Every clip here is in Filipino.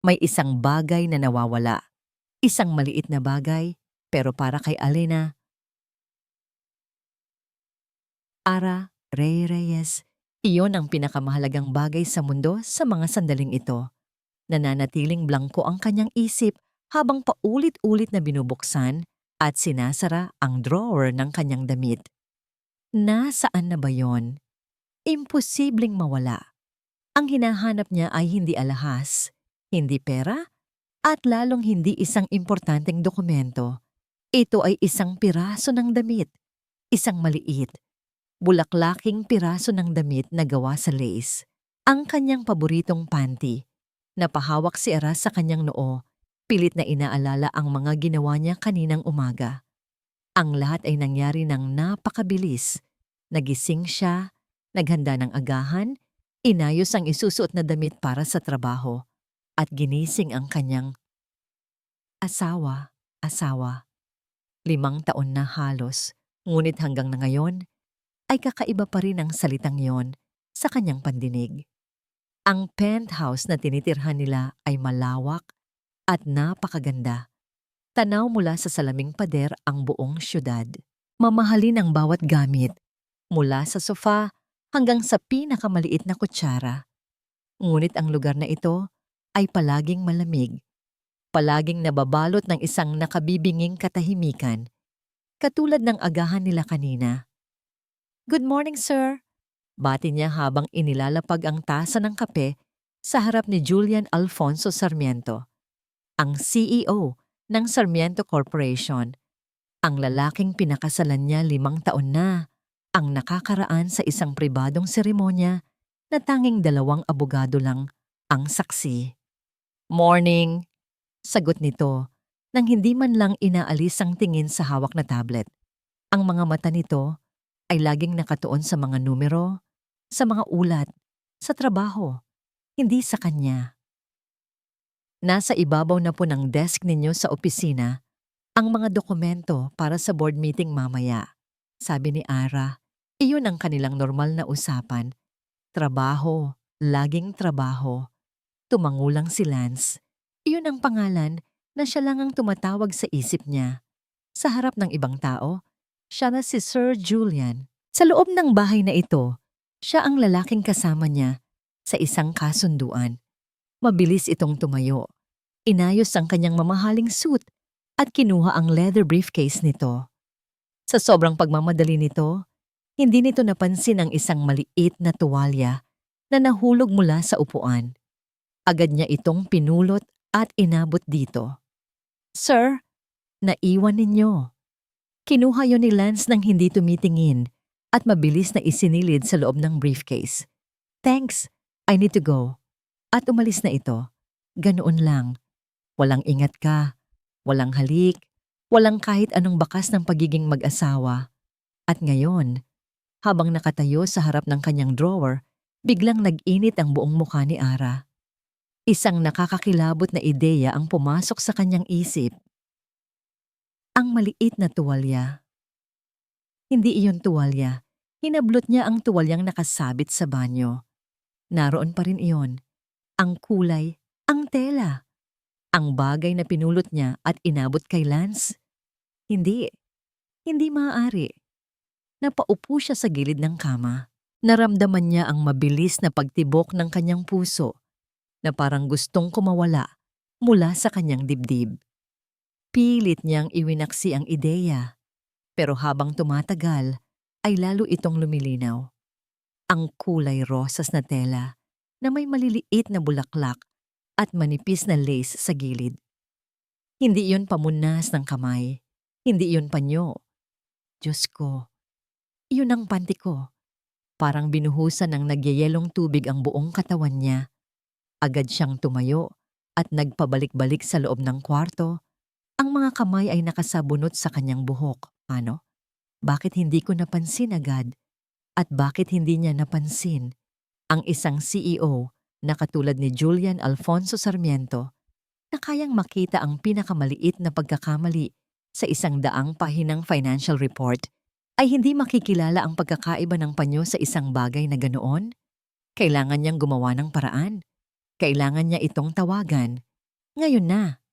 May isang bagay na nawawala. Isang maliit na bagay, pero para kay Alena, Ara Rey Reyes, iyon ang pinakamahalagang bagay sa mundo sa mga sandaling ito. Nananatiling blangko ang kanyang isip habang paulit-ulit na binubuksan at sinasara ang drawer ng kanyang damit. Nasaan na ba yon? Imposibleng mawala. Ang hinahanap niya ay hindi alahas, hindi pera, at lalong hindi isang importanteng dokumento. Ito ay isang piraso ng damit, isang maliit, bulaklaking piraso ng damit na gawa sa lace. Ang kanyang paboritong panty. Napahawak si Ara sa kanyang noo, pilit na inaalala ang mga ginawa niya kaninang umaga. Ang lahat ay nangyari ng napakabilis. Nagising siya, naghanda ng agahan, inayos ang isusuot na damit para sa trabaho, at ginising ang kanyang asawa. 5 taon na halos, ngunit hanggang na ngayon, ay kakaiba pa rin ang salitang yon sa kanyang pandinig. Ang penthouse na tinitirhan nila ay malawak at napakaganda. Tanaw mula sa salaming pader ang buong syudad. Mamahalin ang bawat gamit, mula sa sofa hanggang sa pinakamaliit na kutsara. Ngunit ang lugar na ito ay palaging malamig, palaging nababalot ng isang nakabibinging katahimikan, katulad ng agahan nila kanina. "Good morning, sir," bati niya habang inilalapag ang tasa ng kape sa harap ni Julian Alfonso Sarmiento, ang CEO ng Sarmiento Corporation. Ang lalaking pinakasalan niya 5 taon na, ang nakakaraan sa isang pribadong seremonya na tanging 2 abogado lang ang saksi. "Morning," sagot nito, nang hindi man lang inaalis ang tingin sa hawak na tablet. Ang mga mata nito ay laging nakatuon sa mga numero, sa mga ulat, sa trabaho, hindi sa kanya. Nasa ibabaw na po ng desk ninyo sa opisina ang mga dokumento para sa board meeting mamaya, sabi ni Ara. Iyon ang kanilang normal na usapan. Trabaho, laging trabaho. Tumangulang si Lance. Iyon ang pangalan na siya lang ang tumatawag sa isip niya. Sa harap ng ibang tao, siya na si Sir Julian. Sa loob ng bahay na ito, siya ang lalaking kasama niya sa isang kasunduan. Mabilis itong tumayo. Inayos ang kanyang mamahaling suit at kinuha ang leather briefcase nito. Sa sobrang pagmamadali nito, hindi nito napansin ang isang maliit na tuwalya na nahulog mula sa upuan. Agad niya itong pinulot at inabot dito. "Sir, naiwan ninyo." Kinuha yon ni Lance nang hindi tumitingin at mabilis na isinilid sa loob ng briefcase. "Thanks, I need to go." At umalis na ito. Ganoon lang. Walang ingat ka, walang halik, walang kahit anong bakas ng pagiging mag-asawa. At ngayon, habang nakatayo sa harap ng kanyang drawer, biglang nag-init ang buong mukha ni Ara. Isang nakakakilabot na ideya ang pumasok sa kanyang isip. Ang maliit na tuwalya. Hindi iyon tuwalya. Hinablot niya ang tuwalyang nakasabit sa banyo. Naroon pa rin iyon. Ang kulay, ang tela. Ang bagay na pinulot niya at inabot kay Lance. Hindi maaari. Napaupo siya sa gilid ng kama. Naramdaman niya ang mabilis na pagtibok ng kanyang puso na parang gustong kumawala mula sa kanyang dibdib. Pilit niyang iwinaksi ang ideya, pero habang tumatagal ay lalo itong lumilinaw. Ang kulay rosas na tela na may maliliit na bulaklak at manipis na lace sa gilid. Hindi iyon pamunas ng kamay, hindi iyon panyo. Diyos ko, iyon ang panty ko. Parang binuhusan ng nagyayelong tubig ang buong katawan niya. Agad siyang tumayo at nagpabalik-balik sa loob ng kwarto. Ang mga kamay ay nakasabunot sa kanyang buhok. Ano? Bakit hindi ko napansin agad? At bakit hindi niya napansin ang isang CEO na katulad ni Julian Alfonso Sarmiento na kayang makita ang pinakamaliit na pagkakamali sa 100 pahinang financial report ay hindi makikilala ang pagkakaiba ng panyo sa isang bagay na ganoon? Kailangan niyang gumawa ng paraan. Kailangan niya itong tawagan. Ngayon na.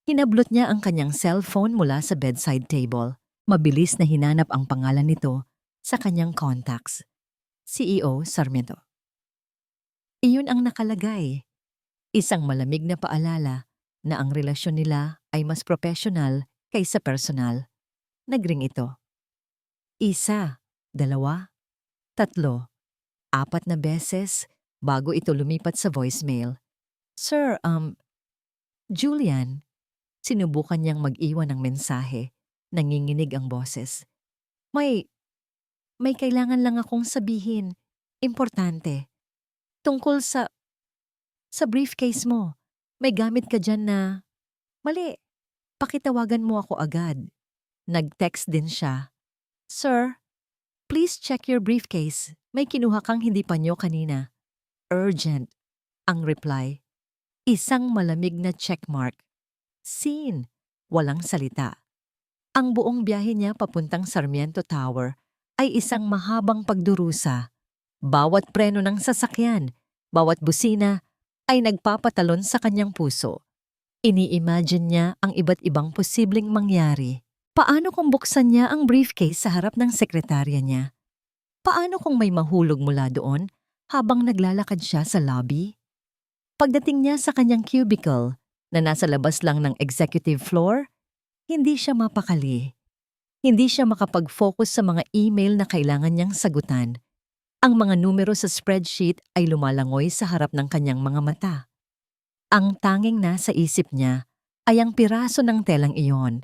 Hinablot niya ang kanyang cellphone mula sa bedside table. Mabilis na hinanap ang pangalan nito sa kanyang contacts. CEO Sarmiento. Iyon ang nakalagay. Isang malamig na paalala na ang relasyon nila ay mas professional kaysa personal. Nagring ito. 1, 2, 3, 4 na beses bago ito lumipat sa voicemail. Sir, Julian, sinubukan niyang mag-iwan ng mensahe. Nanginginig ang boses. May kailangan lang akong sabihin. Importante. Tungkol sa briefcase mo. May gamit ka dyan na mali. Pakitawagan mo ako agad. Nag-text din siya. Sir, please check your briefcase. May kinuha kang hindi panyo kanina. Urgent. Ang reply. Isang malamig na checkmark. Seen. Walang salita. Ang buong biyahe niya papuntang Sarmiento Tower ay isang mahabang pagdurusa. Bawat preno ng sasakyan, bawat busina ay nagpapatalon sa kanyang puso. Ini-imagine niya ang iba't ibang posibleng mangyari. Paano kung buksan niya ang briefcase sa harap ng sekretarya niya? Paano kung may mahulog mula doon habang naglalakad siya sa lobby? Pagdating niya sa kanyang cubicle na nasa labas lang ng executive floor, hindi siya mapakali. Hindi siya makapag-focus sa mga email na kailangan niyang sagutan. Ang mga numero sa spreadsheet ay lumalangoy sa harap ng kanyang mga mata. Ang tanging nasa isip niya ay ang piraso ng telang iyon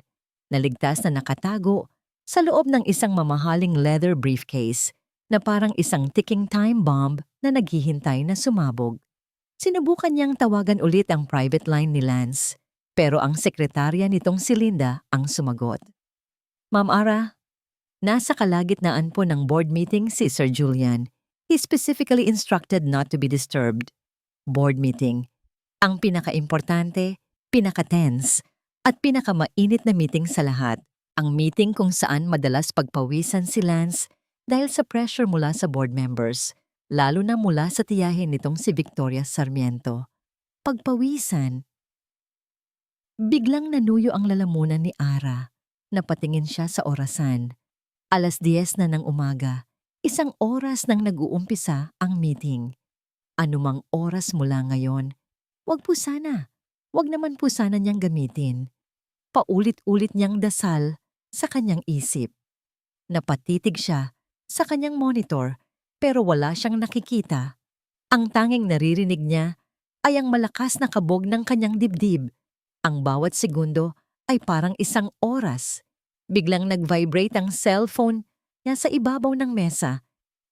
na ligtas na nakatago sa loob ng isang mamahaling leather briefcase na parang isang ticking time bomb na naghihintay na sumabog. Sinubukan niyang tawagan ulit ang private line ni Lance, pero ang sekretarya nitong si Linda ang sumagot. Ma'am Ara, nasa kalagitnaan po ng board meeting si Sir Julian. He specifically instructed not to be disturbed. Board meeting. Ang pinaka-importante, pinaka-tense, at pinaka-mainit na meeting sa lahat. Ang meeting kung saan madalas pagpawisan si Lance dahil sa pressure mula sa board members, lalo na mula sa tiyahin nitong si Victoria Sarmiento. Pagpawisan. Biglang nanuyo ang lalamunan ni Ara. Napatingin siya sa orasan. 10:00 na ng umaga. Isang oras nang nag-uumpisa ang meeting. Anumang oras mula ngayon, wag po sana. Wag naman po sana niyang gamitin. Paulit-ulit niyang dasal sa kanyang isip. Napatitig siya sa kanyang monitor pero wala siyang nakikita. Ang tanging naririnig niya ay ang malakas na kabog ng kanyang dibdib. Ang bawat segundo ay parang isang oras. Biglang nag-vibrate ang cellphone niya sa ibabaw ng mesa.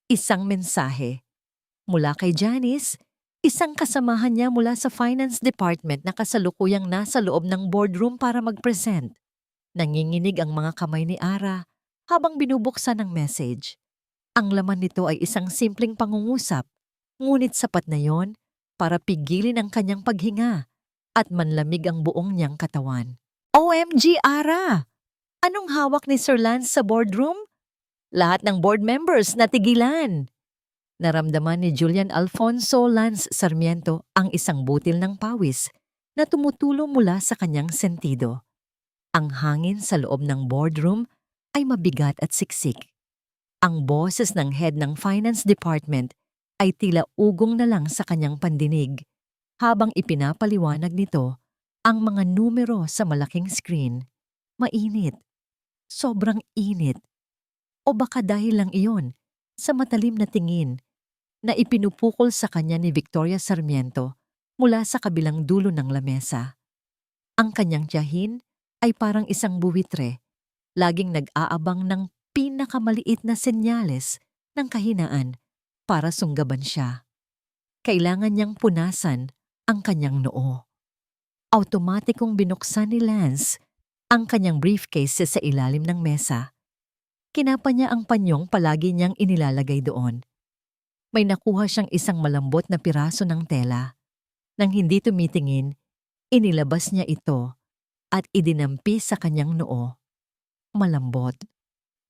Isang mensahe. Mula kay Janice, isang kasamahan niya mula sa finance department na kasalukuyang nasa loob ng boardroom para mag-present. Nanginginig ang mga kamay ni Ara habang binubuksan ang message. Ang laman nito ay isang simpleng pangungusap, ngunit sapat na yon para pigilin ang kanyang paghinga at manlamig ang buong niyang katawan. OMG, Ara! Anong hawak ni Sir Lance sa boardroom? Lahat ng board members natigilan. Naramdaman ni Julian Alfonso Lance Sarmiento ang isang butil ng pawis na tumutulo mula sa kanyang sentido. Ang hangin sa loob ng boardroom ay mabigat at siksik. Ang boses ng head ng finance department ay tila ugong na lang sa kanyang pandinig habang ipinapaliwanag nito ang mga numero sa malaking screen. Mainit. Sobrang init. O baka dahil lang iyon sa matalim na tingin na ipinupukol sa kanya ni Victoria Sarmiento mula sa kabilang dulo ng lamesa. Ang kanyang tiyahin ay parang isang buwitre, laging nag-aabang ng pinakamaliit na senyales ng kahinaan para sunggaban siya. Kailangan niyang punasan ang kanyang noo. Automatikong binuksan ni Lance ang kanyang briefcase sa ilalim ng mesa. Kinapa niya ang panyong palagi niyang inilalagay doon. May nakuha siyang isang malambot na piraso ng tela. Nang hindi tumitingin, inilabas niya ito at idinampi sa kanyang noo. Malambot.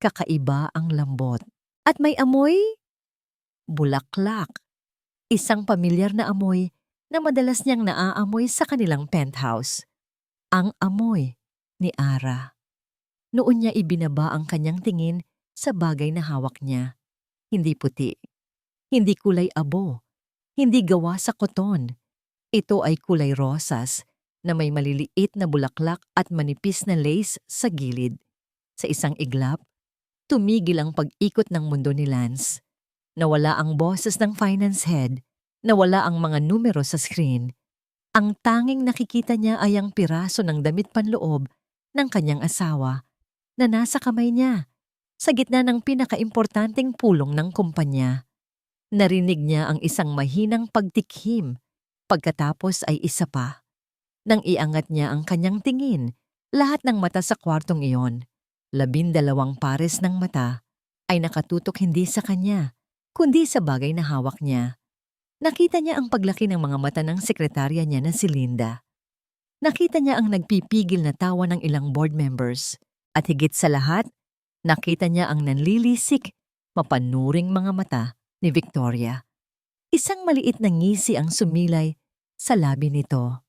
Kakaiba ang lambot. At may amoy? Bulaklak. Isang pamilyar na amoy na madalas niyang naaamoy sa kanilang penthouse. Ang amoy ni Ara. Noon niya ibinaba ang kanyang tingin sa bagay na hawak niya. Hindi puti, hindi kulay abo, hindi gawa sa koton. Ito ay kulay rosas na may maliliit na bulaklak at manipis na lace sa gilid. Sa isang iglap, tumigil ang pag-ikot ng mundo ni Lance. Nawala ang boses ng finance head, nawala ang mga numero sa screen. Ang tanging nakikita niya ay ang piraso ng damit panloob ng kanyang asawa na nasa kamay niya sa gitna ng pinakaimportanteng pulong ng kumpanya. Narinig niya ang isang mahinang pagtikhim, pagkatapos ay isa pa. Nang iangat niya ang kanyang tingin, lahat ng mata sa kwartong iyon, 12 pares ng mata, ay nakatutok hindi sa kanya, kundi sa bagay na hawak niya. Nakita niya ang paglaki ng mga mata ng sekretarya niya na si Linda. Nakita niya ang nagpipigil na tawa ng ilang board members. At higit sa lahat, nakita niya ang nanlilisik, mapanuring mga mata ni Victoria. Isang maliit na ngisi ang sumilay sa labi nito.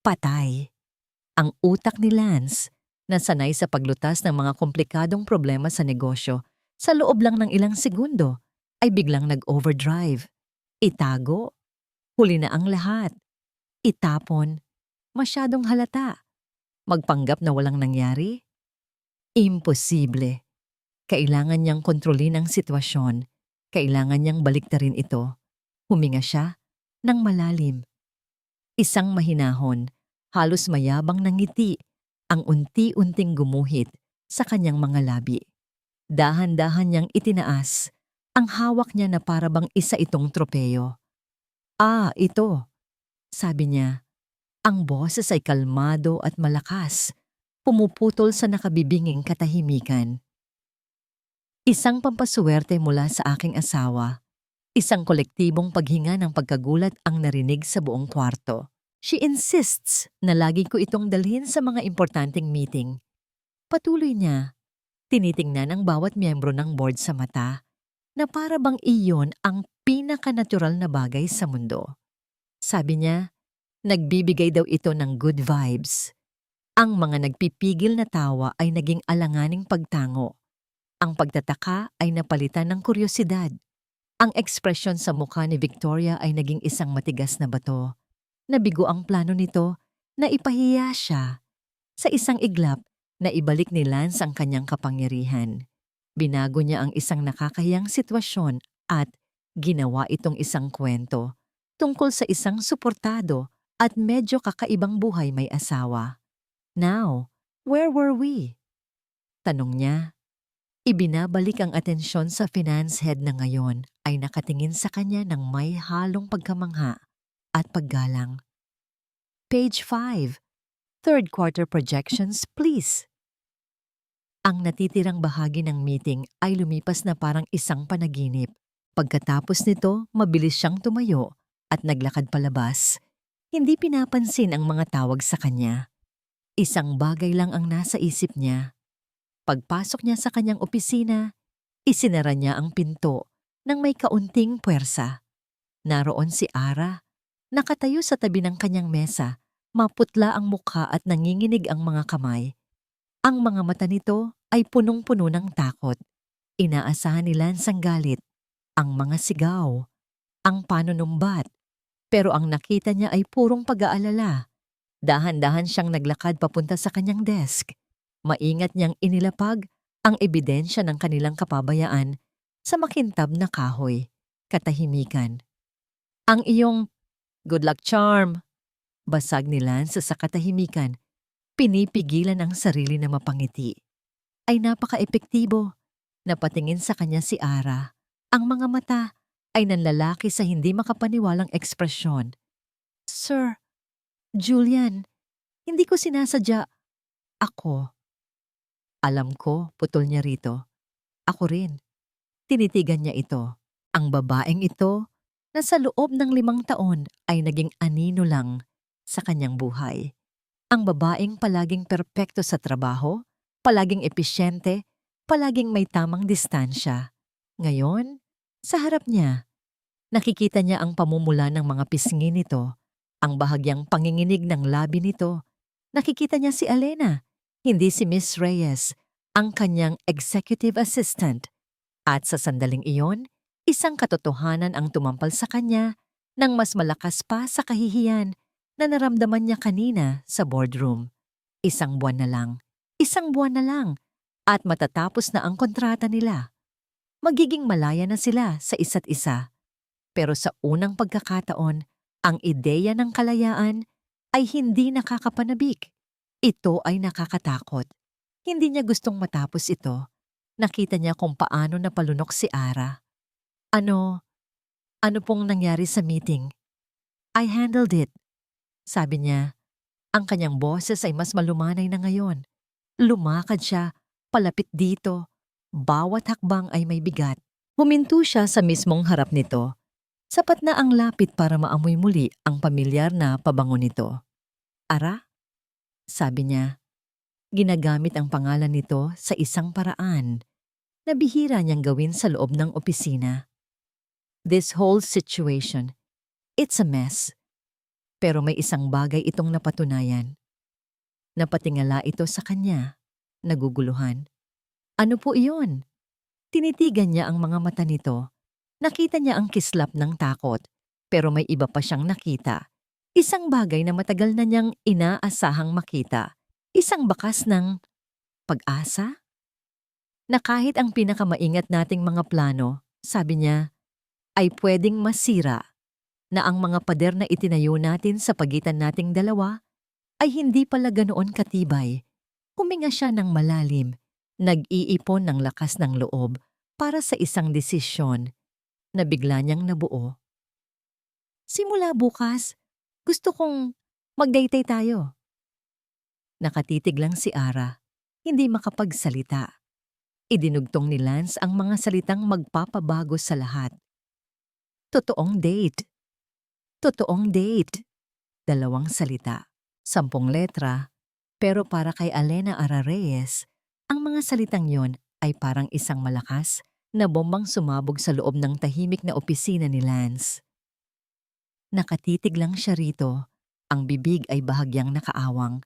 Patay. Ang utak ni Lance, na sanay sa paglutas ng mga komplikadong problema sa negosyo, sa loob lang ng ilang segundo, ay biglang nag-overdrive. Itago, huli na ang lahat. Itapon, masyadong halata. Magpanggap na walang nangyari? Imposible. Kailangan niyang kontrolin ang sitwasyon. Kailangan niyang baliktarin ito. Huminga siya ng malalim. Isang mahinahon, halos mayabang na ngiti ang unti-unting gumuhit sa kanyang mga labi. Dahan-dahan niyang itinaas ang hawak niya na para bang isa itong tropeyo. Ito, sabi niya. Ang boses ay kalmado at malakas, pumuputol sa nakabibinging katahimikan. Isang pampaswerte mula sa aking asawa. Isang kolektibong paghinga ng pagkagulat ang narinig sa buong kwarto. She insists na lagi ko itong dalhin sa mga importanteng meeting. Patuloy niya, tinitingnan ang bawat miyembro ng board sa mata, na para bang iyon ang pinaka-natural na bagay sa mundo. Sabi niya, nagbibigay daw ito ng good vibes. Ang mga nagpipigil na tawa ay naging alanganing pagtango. Ang pagtataka ay napalitan ng kuryosidad. Ang ekspresyon sa mukha ni Victoria ay naging isang matigas na bato. Nabigo ang plano nito na ipahiya siya. Sa isang iglap na ibalik ni Lance ang kanyang kapangyarihan. Binago niya ang isang nakakahiyang sitwasyon at ginawa itong isang kwento tungkol sa isang suportado at medyo kakaibang buhay may asawa. Now, where were we? Tanong niya. Ibinabalik ang atensyon sa finance head na ngayon ay nakatingin sa kanya ng may halong pagkamangha at paggalang. Page 5. Third quarter projections, please. Ang natitirang bahagi ng meeting ay lumipas na parang isang panaginip. Pagkatapos nito, mabilis siyang tumayo at naglakad palabas. Hindi pinapansin ang mga tawag sa kanya. Isang bagay lang ang nasa isip niya. Pagpasok niya sa kanyang opisina, isinara niya ang pinto nang may kaunting puwersa. Naroon si Ara, nakatayo sa tabi ng kanyang mesa, maputla ang mukha at nanginginig ang mga kamay. Ang mga mata nito ay punong-puno ng takot. Inaasahan ni Lance ang galit, ang mga sigaw, ang panunumbat. Pero ang nakita niya ay purong pag-aalala. Dahan-dahan siyang naglakad papunta sa kanyang desk. Maingat niyang inilapag ang ebidensya ng kanilang kapabayaan sa makintab na kahoy, katahimikan. Ang iyong good luck charm, basag ni Lance sa katahimikan, pinipigilan ang sarili na mapangiti. Ay napaka-epektibo. Napatingin sa kanya si Ara. Ang mga mata ay nanlalaki sa hindi makapaniwalang ekspresyon. Sir, Julian, hindi ko sinasadya. Ako. Alam ko, putol niya rito. Ako rin. Tinitigan niya ito. Ang babaeng ito na sa loob ng 5 taon ay naging anino lang sa kanyang buhay. Ang babaeng palaging perpekto sa trabaho, palaging episyente, palaging may tamang distansya. Ngayon, sa harap niya, nakikita niya ang pamumula ng mga pisngi nito Ang bahagyang panginginig ng labi nito, nakikita niya si Elena, hindi si Miss Reyes, ang kanyang executive assistant. At sa sandaling iyon, isang katotohanan ang tumampal sa kanya nang mas malakas pa sa kahihiyan na naramdaman niya kanina sa boardroom. Isang buwan na lang, isang buwan na lang, at matatapos na ang kontrata nila. Magiging malaya na sila sa isa't isa. Pero sa unang pagkakataon, ang ideya ng kalayaan ay hindi nakakapanabik. Ito ay nakakatakot. Hindi niya gustong matapos ito. Nakita niya kung paano napalunok si Ara. Ano pong nangyari sa meeting? I handled it. Sabi niya, ang kanyang boses ay mas malumanay na ngayon. Lumakad siya, palapit dito. Bawat hakbang ay may bigat. Huminto siya sa mismong harap nito. Sapat na ang lapit para maamoy muli ang pamilyar na pabango nito. Ara? Sabi niya. Ginagamit ang pangalan nito sa isang paraan na bihira niyang gawin sa loob ng opisina. This whole situation, it's a mess. Pero may isang bagay itong napatunayan. Napatingala ito sa kanya, naguguluhan. Ano po iyon? Tinitigan niya ang mga mata nito. Nakita niya ang kislap ng takot, pero may iba pa siyang nakita. Isang bagay na matagal na niyang inaasahang makita. Isang bakas ng pag-asa? Na kahit ang pinakamaingat nating mga plano, sabi niya, ay pwedeng masira, na ang mga pader na itinayo natin sa pagitan nating dalawa ay hindi pala ganoon katibay. Huminga siya ng malalim, nag-iipon ng lakas ng loob para sa isang desisyon na bigla niyang nabuo. Simula bukas, gusto kong mag-date tayo. Nakatitig lang si Ara, hindi makapagsalita. Idinugtong ni Lance ang mga salitang magpapabago sa lahat. Totoong date. Totoong date. 2 salita, 10 letra, pero para kay Elena Ara Reyes, ang mga salitang yon ay parang isang malakas na bombang sumabog sa loob ng tahimik na opisina ni Lance. Nakatitig lang siya rito, ang bibig ay bahagyang nakaawang.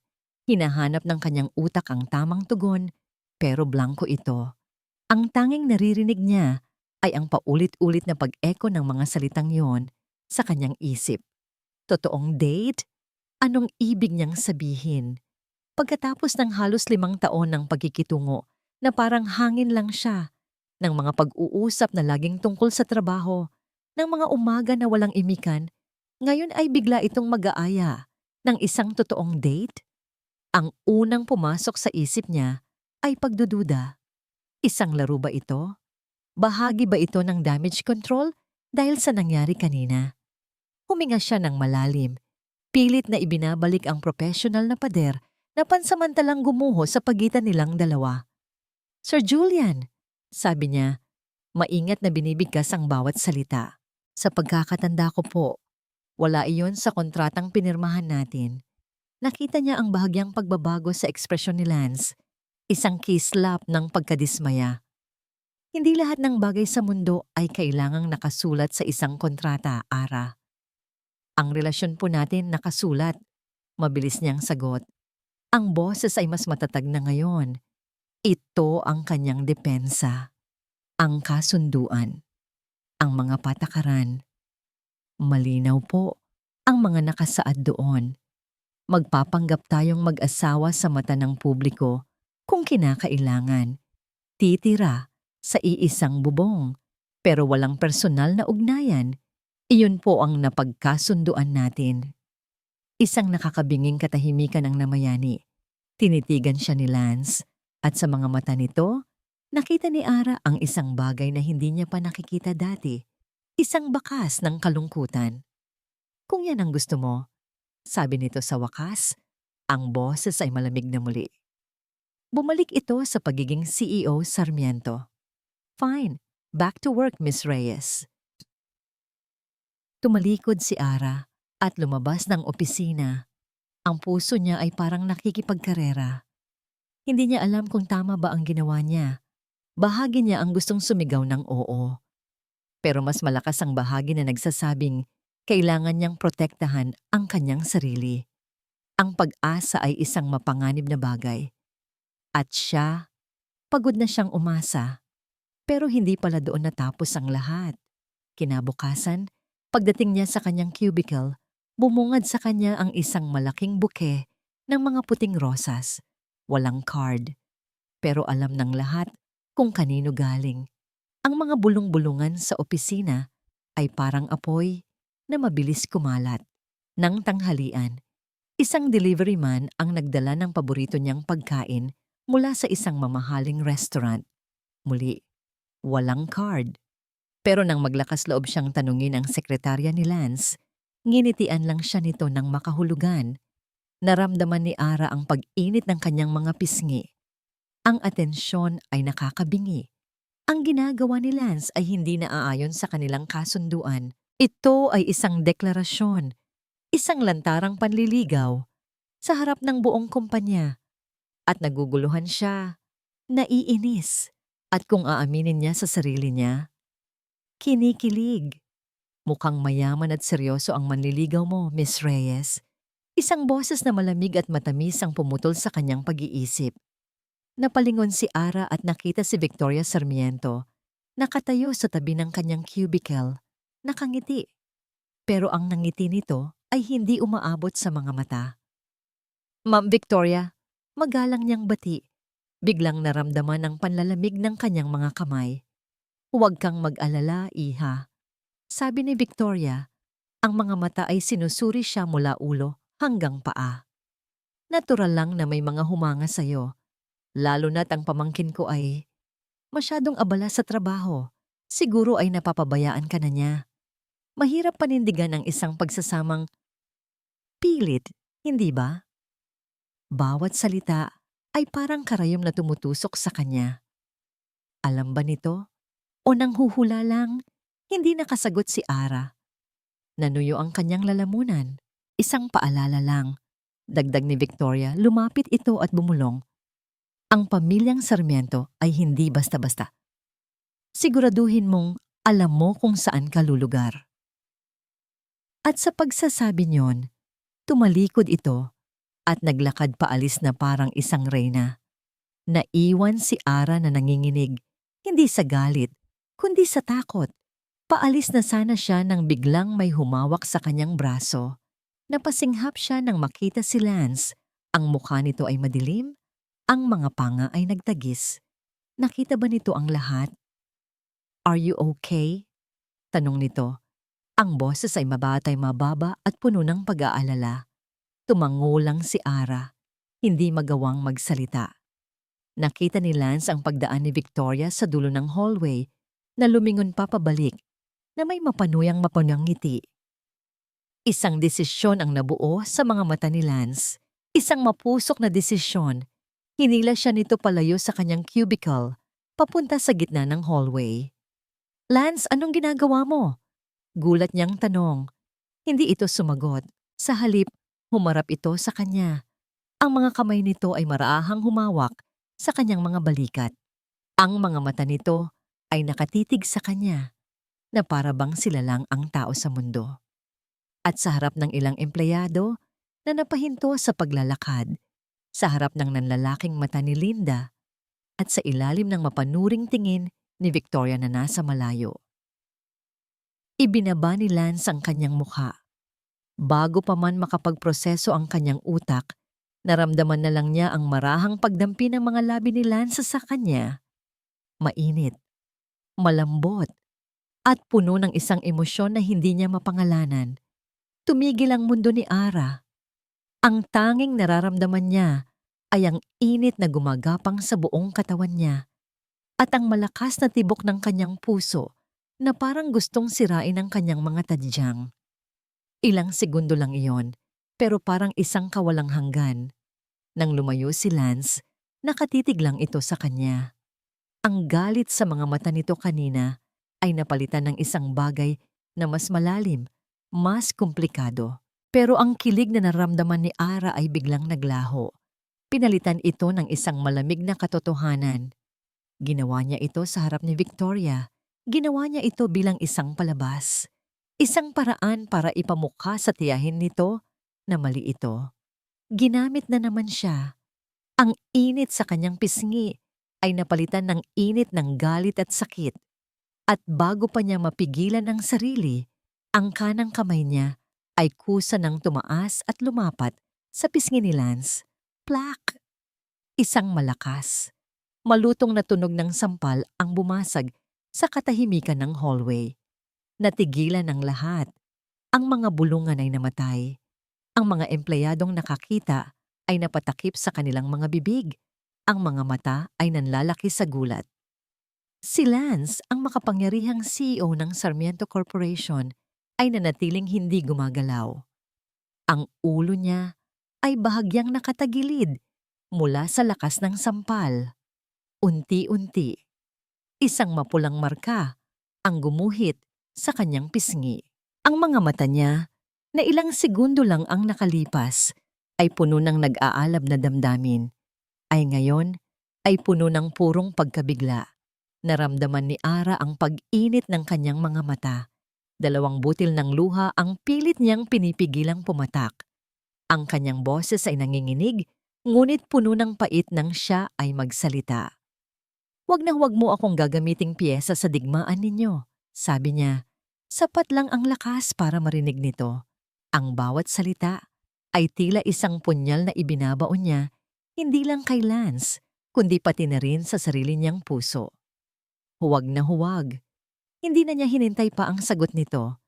Hinahanap ng kanyang utak ang tamang tugon, pero blanko ito. Ang tanging naririnig niya ay ang paulit-ulit na pag-echo ng mga salitang yon sa kanyang isip. Totoong date? Anong ibig niyang sabihin? Pagkatapos ng halos 5 taon ng pagkikitungo na parang hangin lang siya, ng mga pag-uusap na laging tungkol sa trabaho, ng mga umaga na walang imikan, ngayon ay bigla itong mag-aaya ng isang totoong date? Ang unang pumasok sa isip niya ay pagdududa. Isang laro ba ito? Bahagi ba ito ng damage control dahil sa nangyari kanina? Huminga siya ng malalim. Pilit na ibinabalik ang professional na pader na pansamantalang gumuho sa pagitan nilang dalawa. Sir Julian, sabi niya, maingat na binibigkas ang bawat salita. Sa pagkakatanda ko po, wala iyon sa kontratang pinirmahan natin. Nakita niya ang bahagyang pagbabago sa ekspresyon ni Lance, isang kislap ng pagkadismaya. Hindi lahat ng bagay sa mundo ay kailangang nakasulat sa isang kontrata, Ara. Ang relasyon po natin nakasulat. Mabilis niyang sagot. Ang boses ay mas matatag na ngayon. Ito ang kanyang depensa. Ang kasunduan. Ang mga patakaran. Malinaw po ang mga nakasaad doon. Magpapanggap tayong mag-asawa sa mata ng publiko kung kinakailangan. Titira sa iisang bubong, pero walang personal na ugnayan. Iyon po ang napagkasunduan natin. Isang nakakabinging katahimikan ang namayani. Tinitigan siya ni Lance, at sa mga mata nito, nakita ni Ara ang isang bagay na hindi niya pa nakikita dati. Isang bakas ng kalungkutan. Kung yan ang gusto mo, sabi nito sa wakas, ang boses ay malamig na muli. Bumalik ito sa pagiging CEO Sarmiento. Fine, back to work, Miss Reyes. Tumalikod si Ara at lumabas ng opisina. Ang puso niya ay parang nakikipagkarera. Hindi niya alam kung tama ba ang ginawa niya. Bahagi niya ang gustong sumigaw ng oo. Pero mas malakas ang bahagi na nagsasabing Kailangan niyang protektahan ang kanyang sarili. Ang pag-asa ay isang mapanganib na bagay. At siya, pagod na siyang umasa. Pero hindi pala doon natapos ang lahat. Kinabukasan, pagdating niya sa kanyang cubicle, bumungad sa kanya ang isang malaking buke ng mga puting rosas. Walang card. Pero alam ng lahat kung kanino galing. Ang mga bulong-bulungan sa opisina ay parang apoy na mabilis kumalat. Nang tanghalian, isang delivery man ang nagdala ng paborito niyang pagkain mula sa isang mamahaling restaurant. Muli, walang card. Pero nang maglakas loob siyang tanungin ang sekretarya ni Lance, nginitian lang siya nito ng makahulugan. Naramdaman ni Ara ang pag-init ng kanyang mga pisngi. Ang atensyon ay nakakabingi. Ang ginagawa ni Lance ay hindi naaayon sa kanilang kasunduan. Ito ay isang deklarasyon, isang lantarang panliligaw sa harap ng buong kumpanya. At naguguluhan siya, naiinis, at kung aaminin niya sa sarili niya, kinikilig. Mukhang mayaman at seryoso ang manliligaw mo, Miss Reyes. Isang boses na malamig at matamis ang pumutol sa kanyang pag-iisip. Napalingon si Ara at nakita si Victoria Sarmiento, nakatayo sa tabi ng kanyang cubicle, nakangiti. Pero ang nangiti nito ay hindi umaabot sa mga mata. Ma'am Victoria, magalang niyang bati. Biglang naramdaman ang panlalamig ng kanyang mga kamay. Huwag kang mag-alala, iha. Sabi ni Victoria, ang mga mata ay sinusuri siya mula ulo hanggang paa. Natural lang na may mga humanga sa'yo. Lalo na't ang pamangkin ko ay masyadong abala sa trabaho. Siguro ay napapabayaan ka na niya. Mahirap panindigan ang isang pagsasamang pilit, hindi ba? Bawat salita ay parang karayom na tumutusok sa kanya. Alam ba nito? O nanghuhula lang? Hindi nakasagot si Ara. Nanuyo ang kanyang lalamunan. Isang paalala lang. Dagdag ni Victoria, lumapit ito at bumulong. Ang pamilyang Sarmiento ay hindi basta-basta. Siguraduhin mong alam mo kung saan ka lulugar. At sa pagsasabi niyon, tumalikod ito at naglakad paalis na parang isang reyna. Naiwan si Ara na nanginginig, hindi sa galit, kundi sa takot. Paalis na sana siya nang biglang may humawak sa kanyang braso. Napasinghap siya nang makita si Lance. Ang mukha nito ay madilim, ang mga panga ay nagtagis. Nakita ba nito ang lahat? Are you okay? Tanong nito. Ang boses ay mabatay-mababa at puno ng pag-aalala. Tumango lang si Ara, hindi magawang magsalita. Nakita ni Lance ang pagdaan ni Victoria sa dulo ng hallway na lumingon pa pabalik na may mapanuyang ngiti. Isang desisyon ang nabuo sa mga mata ni Lance. Isang mapusok na desisyon. Hinila siya nito palayo sa kanyang cubicle, papunta sa gitna ng hallway. Lance, anong ginagawa mo? Gulat niyang tanong. Hindi ito sumagot. Sa halip, humarap ito sa kanya. Ang mga kamay nito ay maraahang humawak sa kanyang mga balikat. Ang mga mata nito ay nakatitig sa kanya na para bang sila lang ang tao sa mundo. At sa harap ng ilang empleyado na napahinto sa paglalakad, sa harap ng nanlalaking mata ni Linda at sa ilalim ng mapanuring tingin ni Victoria na nasa malayo. Ibinaba ni Lance ang kanyang mukha. Bago pa man makapagproseso ang kanyang utak, naramdaman na lang niya ang marahang pagdampi ng mga labi ni Lance sa kanya. Mainit, malambot, at puno ng isang emosyon na hindi niya mapangalanan. Tumigil ang mundo ni Ara. Ang tanging nararamdaman niya ay ang init na gumagapang sa buong katawan niya at ang malakas na tibok ng kanyang puso na parang gustong sirain ang kanyang mga tadyang. Ilang segundo lang iyon, pero parang isang kawalang hanggan. Nang lumayo si Lance, nakatitig lang ito sa kanya. Ang galit sa mga mata nito kanina ay napalitan ng isang bagay na mas malalim, mas komplikado. Pero ang kilig na naramdaman ni Ara ay biglang naglaho. Pinalitan ito ng isang malamig na katotohanan. Ginawa niya ito sa harap ni Victoria. Ginawa niya ito bilang isang palabas. Isang paraan para ipamukha sa tiyahin nito na mali ito. Ginamit na naman siya. Ang init sa kanyang pisngi ay napalitan ng init ng galit at sakit. At bago pa niya mapigilan ang sarili, ang kanang kamay niya ay kusa ng tumaas at lumapat sa pisngi ni Lance. Plak! Isang malakas, malutong na tunog ng sampal ang bumasag sa katahimikan ng hallway. Natigilan ng lahat. Ang mga bulungan ay namatay. Ang mga empleyadong nakakita ay napatakip sa kanilang mga bibig. Ang mga mata ay nanlalaki sa gulat. Si Lance, ang makapangyarihang CEO ng Sarmiento Corporation, ay nanatiling hindi gumagalaw. Ang ulo niya ay bahagyang nakatagilid mula sa lakas ng sampal. Unti-unti, isang mapulang marka ang gumuhit sa kanyang pisngi. Ang mga mata niya, na ilang segundo lang ang nakalipas, ay puno ng nag-aalab na damdamin, ay ngayon ay puno ng purong pagkabigla. Naramdaman ni Ara ang pag-init ng kanyang mga mata. 2 butil ng luha ang pilit niyang pinipigilang pumatak. Ang kanyang boses ay nanginginig, ngunit puno ng pait nang siya ay magsalita. "Huwag na huwag mo akong gagamiting piyesa sa digmaan ninyo," sabi niya. Sapat lang ang lakas para marinig nito. Ang bawat salita ay tila isang punyal na ibinabaon niya, hindi lang kay Lance, kundi pati na rin sa sarili niyang puso. Huwag na huwag. Hindi na niya hinintay pa ang sagot nito.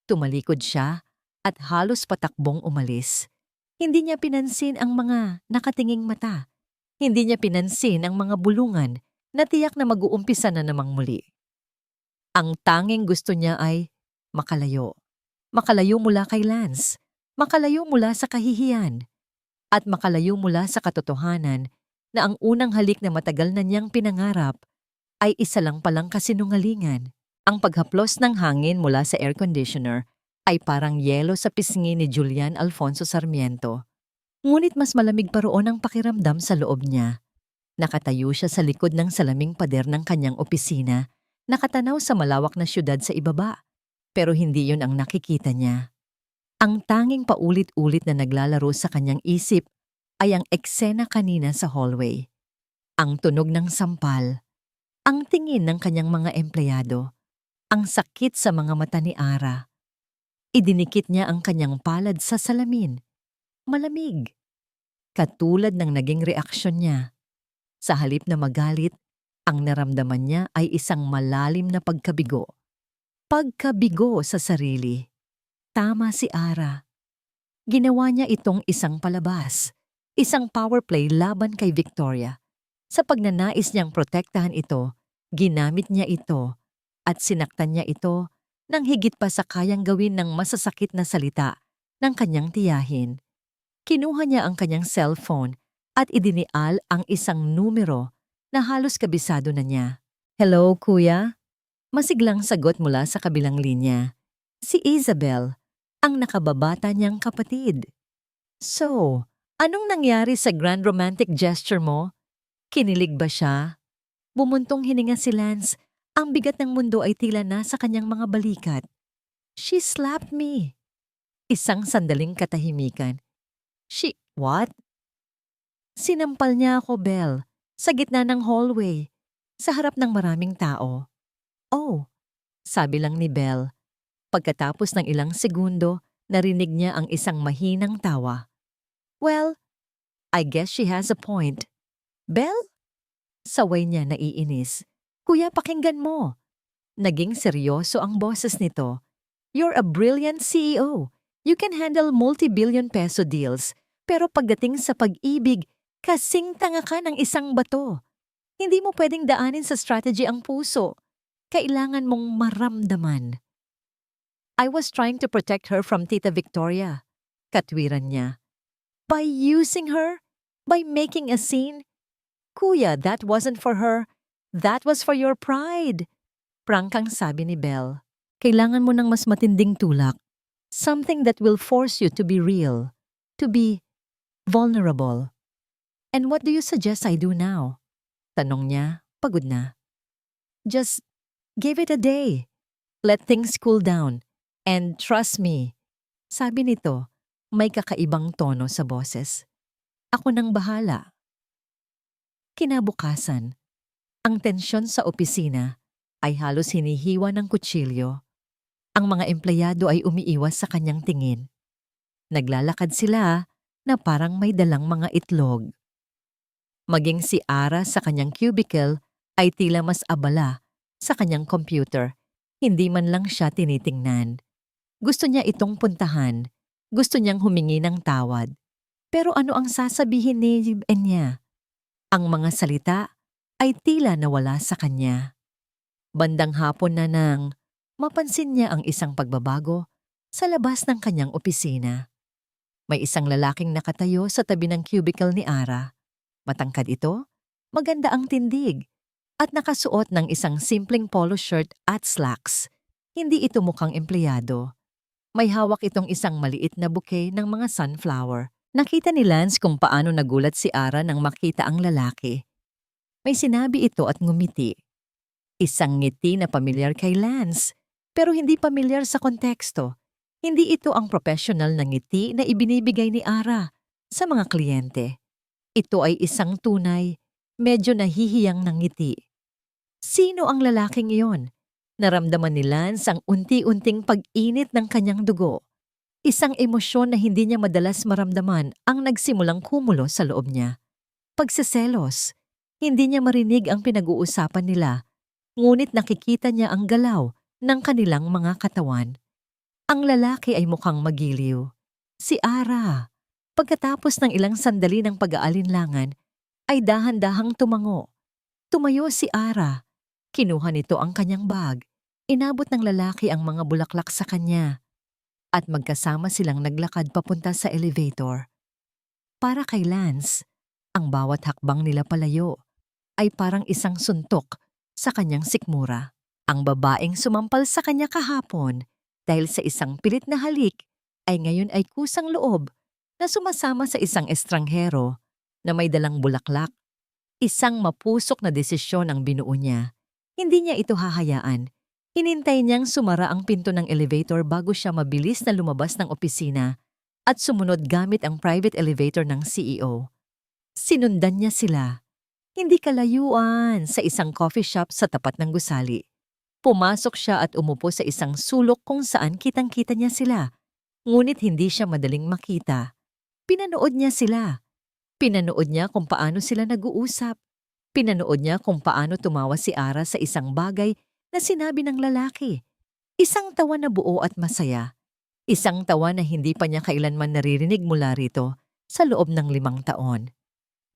Tumalikod siya at halos patakbong umalis. Hindi niya pinansin ang mga nakatinging mata. Hindi niya pinansin ang mga bulungan na tiyak na mag-uumpisa na namang muli. Ang tanging gusto niya ay makalayo. Makalayo mula kay Lance. Makalayo mula sa kahihiyan. At makalayo mula sa katotohanan na ang unang halik na matagal na niyang pinangarap ay isa lang palang kasinungalingan. Ang paghaplos ng hangin mula sa air conditioner ay parang yelo sa pisngi ni Julian Alfonso Sarmiento. Ngunit mas malamig pa roon ang pakiramdam sa loob niya. Nakatayo siya sa likod ng salaming pader ng kanyang opisina, nakatanaw sa malawak na syudad sa ibaba. Pero hindi yun ang nakikita niya. Ang tanging paulit-ulit na naglalaro sa kanyang isip ay ang eksena kanina sa hallway. Ang tunog ng sampal, ang tingin ng kanyang mga empleyado, ang sakit sa mga mata ni Ara. Idinikit niya ang kanyang palad sa salamin. Malamig. Katulad ng naging reaksyon niya. Sa halip na magalit, ang naramdaman niya ay isang malalim na pagkabigo. Pagkabigo sa sarili. Tama si Ara. Ginawa niya itong isang palabas, isang power play laban kay Victoria. Sa pagnanais niyang protektahan ito, ginamit niya ito at sinaktan niya ito nang higit pa sa kayang gawin ng masasakit na salita ng kanyang tiyahin. Kinuha niya ang kanyang cellphone at idinial ang isang numero na halos kabisado na niya. "Hello, kuya?" Masiglang sagot mula sa kabilang linya. Si Isabel, ang nakababata niyang kapatid. "So, anong nangyari sa grand romantic gesture mo? Kinilig ba siya?" Bumuntong hininga si Lance. Ang bigat ng mundo ay tila nasa kanyang mga balikat. "She slapped me." Isang sandaling katahimikan. What?" "Sinampal niya ako, Belle, sa gitna ng hallway, sa harap ng maraming tao." "Oh," sabi lang ni Belle. Pagkatapos ng ilang segundo, narinig niya ang isang mahinang tawa. "Well, I guess she has a point." "Belle?" Saway niya naiinis. "Kuya, pakinggan mo." Naging seryoso ang boses nito. "You're a brilliant CEO. You can handle multi-billion peso deals. Pero pagdating sa pag-ibig, kasing tanga ka ng isang bato. Hindi mo pwedeng daanin sa strategy ang puso. Kailangan mong maramdaman." "I was trying to protect her from Tita Victoria." Katwiran niya. "By using her? By making a scene? Kuya, that wasn't for her. That was for your pride." Prangkang sabi ni Belle. "Kailangan mo ng mas matinding tulak. Something that will force you to be real. To be vulnerable." "And what do you suggest I do now?" Tanong niya, pagod na. "Just give it a day. Let things cool down. And trust me, sabi nito, may kakaibang tono sa boses. Ako nang bahala. Kinabukasan, ang tensyon sa opisina ay halos hinihiwa ng kutsilyo. Ang mga empleyado ay umiiwas sa kanyang tingin. Naglalakad sila na parang may dalang mga itlog. Maging si Ara sa kanyang cubicle ay tila mas abala sa kanyang computer. Hindi man lang siya tinitingnan. Gusto niya itong puntahan. Gusto niyang humingi ng tawad. Pero ano ang sasabihin ni Enya? Ang mga salita ay tila nawala sa kanya. Bandang hapon na nang mapansin niya ang isang pagbabago sa labas ng kanyang opisina. May isang lalaking nakatayo sa tabi ng cubicle ni Ara. Matangkad ito, maganda ang tindig, at nakasuot ng isang simpleng polo shirt at slacks. Hindi ito mukhang empleyado. May hawak itong isang maliit na bouquet ng mga sunflower. Nakita ni Lance kung paano nagulat si Ara nang makita ang lalaki. May sinabi ito at ngumiti. Isang ngiti na pamilyar kay Lance, pero hindi pamilyar sa konteksto. Hindi ito ang professional na ngiti na ibinibigay ni Ara sa mga kliyente. Ito ay isang tunay, medyo nahihiyang ng ngiti. Sino ang lalaking iyon? Naramdaman ni Lance ang unti-unting pag-init ng kanyang dugo. Isang emosyon na hindi niya madalas maramdaman ang nagsimulang kumulo sa loob niya. Pagseselos, hindi niya marinig ang pinag-uusapan nila, ngunit nakikita niya ang galaw ng kanilang mga katawan. Ang lalaki ay mukhang magiliw. Si Ara, pagkatapos ng ilang sandali ng pag-aalinlangan, ay dahan-dahang tumango. Tumayo si Ara. Kinuha nito ang kanyang bag. Inabot ng lalaki ang mga bulaklak sa kanya. At magkasama silang naglakad papunta sa elevator. Para kay Lance, ang bawat hakbang nila palayo ay parang isang suntok sa kanyang sikmura. Ang babaeng sumampal sa kanya kahapon dahil sa isang pilit na halik ay ngayon ay kusang loob na sumasama sa isang estranghero na may dalang bulaklak. Isang mapusok na desisyon ang binuo niya. Hindi niya ito hahayaan. Hinintay niyang sumara ang pinto ng elevator bago siya mabilis na lumabas ng opisina at sumunod gamit ang private elevator ng CEO. Sinundan niya sila. Hindi kalayuan sa isang coffee shop sa tapat ng gusali. Pumasok siya at umupo sa isang sulok kung saan kitang-kita niya sila. Ngunit hindi siya madaling makita. Pinanood niya sila. Pinanood niya kung paano sila nag-uusap. Pinanood niya kung paano tumawa si Ara sa isang bagay na sinabi ng lalaki. Isang tawa na buo at masaya. Isang tawa na hindi pa niya kailanman naririnig mula rito sa loob ng 5 taon.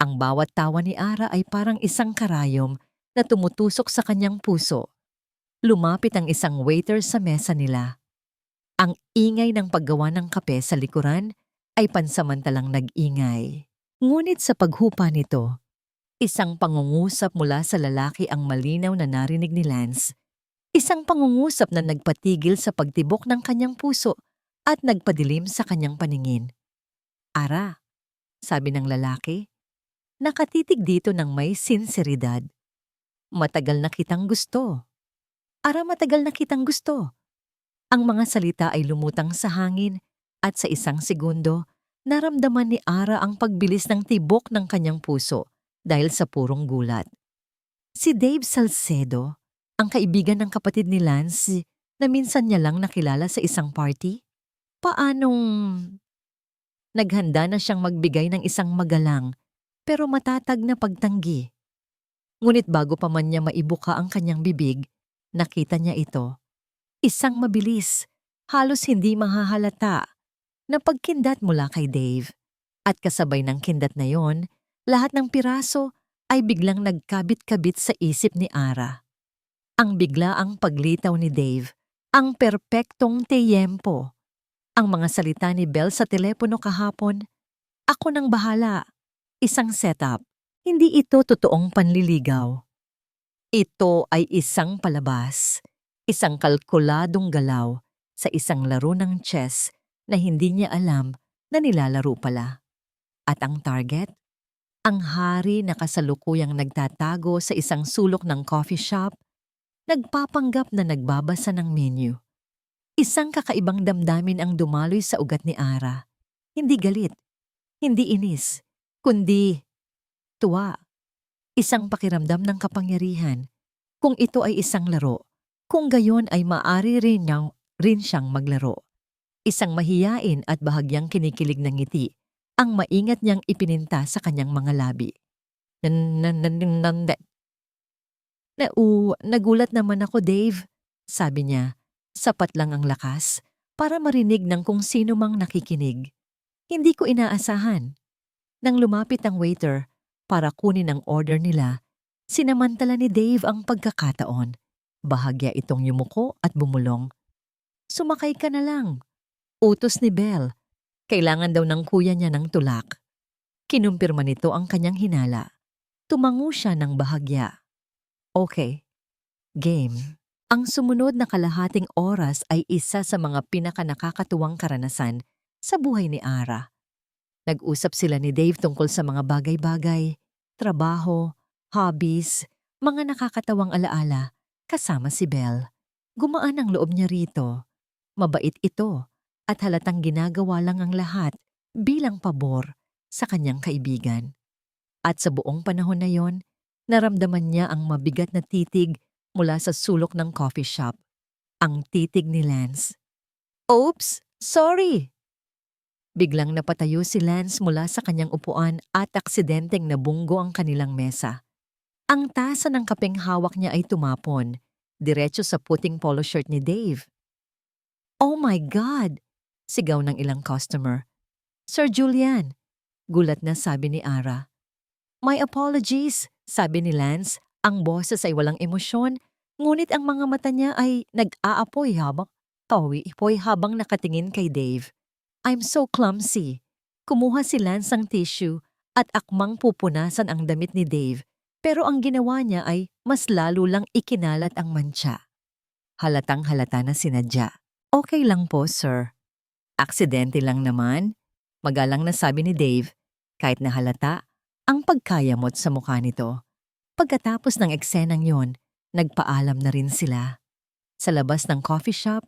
Ang bawat tawa ni Ara ay parang isang karayom na tumutusok sa kanyang puso. Lumapit ang isang waiter sa mesa nila. Ang ingay ng paggawa ng kape sa likuran ay pansamantalang nag-ingay. Ngunit sa paghupa nito, isang pangungusap mula sa lalaki ang malinaw na narinig ni Lance. Isang pangungusap na nagpatigil sa pagtibok ng kanyang puso at nagpadilim sa kanyang paningin. Ara, sabi ng lalaki, nakatitig dito ng may sinseridad. Matagal na kitang gusto. Ara, matagal na kitang gusto. Ang mga salita ay lumutang sa hangin at sa isang segundo, naramdaman ni Ara ang pagbilis ng tibok ng kanyang puso dahil sa purong gulat. Si Dave Salcedo, ang kaibigan ng kapatid ni Lance na minsan niya lang nakilala sa isang party? Paanong naghanda na siyang magbigay ng isang magalang pero matatag na pagtanggi? Ngunit bago pa man niya maibuka ang kanyang bibig, nakita niya ito. Isang mabilis, halos hindi mahahalata na pagkindat mula kay Dave. At kasabay ng kindat na yon, lahat ng piraso ay biglang nagkabit-kabit sa isip ni Ara. Ang biglaang paglitaw ni Dave, ang perpektong tiyempo. Ang mga salita ni Belle sa telepono kahapon, ako nang bahala. Isang setup. Hindi ito totoong panliligaw. Ito ay isang palabas, isang kalkuladong galaw sa isang laro ng chess na hindi niya alam na nilalaro pala. At ang target? Ang hari na kasalukuyang nagtatago sa isang sulok ng coffee shop, nagpapanggap na nagbabasa ng menu. Isang kakaibang damdamin ang dumaloy sa ugat ni Ara. Hindi galit, hindi inis, kundi tuwa. Isang pakiramdam ng kapangyarihan. Kung ito ay isang laro, kung gayon ay maaari rin siyang maglaro. Isang mahiyain at bahagyang kinikilig ng ngiti ang maingat niyang ipininta sa kanyang mga labi. Nagulat naman ako, Dave, sabi niya. Sapat lang ang lakas para marinig ng kung sino mang nakikinig. Hindi ko inaasahan. Nang lumapit ang waiter para kunin ang order nila, sinamantala ni Dave ang pagkakataon. Bahagya itong yumuko at bumulong. Sumakay ka na lang. Utos ni Belle. Kailangan daw ng kuya niya ng tulak. Kinumpirma nito ang kanyang hinala. Tumango siya ng bahagya. Okay. Game. Ang sumunod na kalahating oras ay isa sa mga pinakanakakatuwang karanasan sa buhay ni Ara. Nag-usap sila ni Dave tungkol sa mga bagay-bagay, trabaho, hobbies, mga nakakatawang alaala, kasama si Belle. Gumaan ang loob niya rito. Mabait ito at halatang ginagawa lang ang lahat bilang pabor sa kanyang kaibigan. At sa buong panahon na yon, naramdaman niya ang mabigat na titig mula sa sulok ng coffee shop. Ang titig ni Lance. Oops! Sorry! Biglang napatayo si Lance mula sa kanyang upuan at aksidenteng nabunggo ang kanilang mesa. Ang tasa ng kapeng hawak niya ay tumapon, diretso sa puting polo shirt ni Dave. Oh my God! Sigaw ng ilang customer. Sir Julian! Gulat na sabi ni Ara. My apologies, sabi ni Lance. Ang boses ay walang emosyon, ngunit ang mga mata niya ay nag-aapoy habang nakatingin kay Dave. I'm so clumsy. Kumuha si Lance ng tissue at akmang pupunasan ang damit ni Dave, pero ang ginawa niya ay mas lalo lang ikinalat ang mantsa. Halatang halata na sinadya. Okay lang po, sir. Aksidente lang naman. Magalang na sabi ni Dave, kahit na halata ang pagkayamot sa mukha nito. Pagkatapos ng eksenang yon, nagpaalam na rin sila. Sa labas ng coffee shop,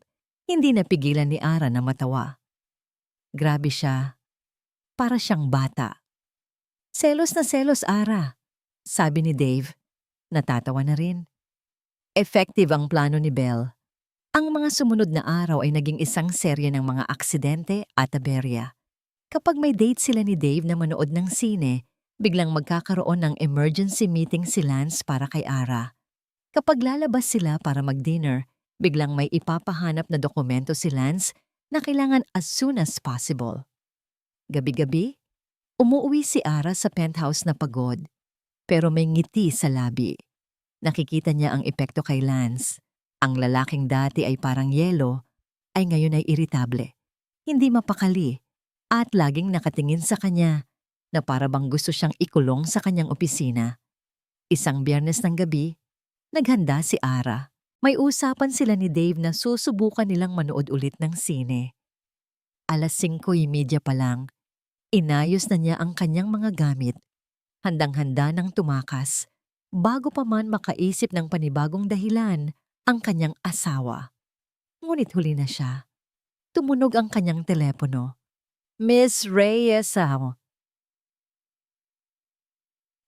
hindi napigilan ni Ara na matawa. Grabe siya. Para siyang bata. Selos na selos, Ara, sabi ni Dave. Natatawa na rin. Effective ang plano ni Belle. Ang mga sumunod na araw ay naging isang serye ng mga aksidente at aberya. Kapag may date sila ni Dave na manood ng sine, biglang magkakaroon ng emergency meeting si Lance para kay Ara. Kapag lalabas sila para mag-dinner, biglang may ipapahanap na dokumento si Lance na kailangan as soon as possible. Gabi-gabi, umuwi si Ara sa penthouse na pagod, pero may ngiti sa labi. Nakikita niya ang epekto kay Lance. Ang lalaking dati ay parang yelo, ay ngayon ay iritable, hindi mapakali, at laging nakatingin sa kanya na para bang gusto siyang ikulong sa kanyang opisina. Isang Biyernes ng gabi, naghanda si Ara. May usapan sila ni Dave na susubukan nilang manood ulit ng sine. 5:30 pa lang, inayos na niya ang kanyang mga gamit. Handang-handa ng tumakas, bago pa man makaisip ng panibagong dahilan ang kanyang asawa. Ngunit huli na siya. Tumunog ang kanyang telepono. Miss Reyes,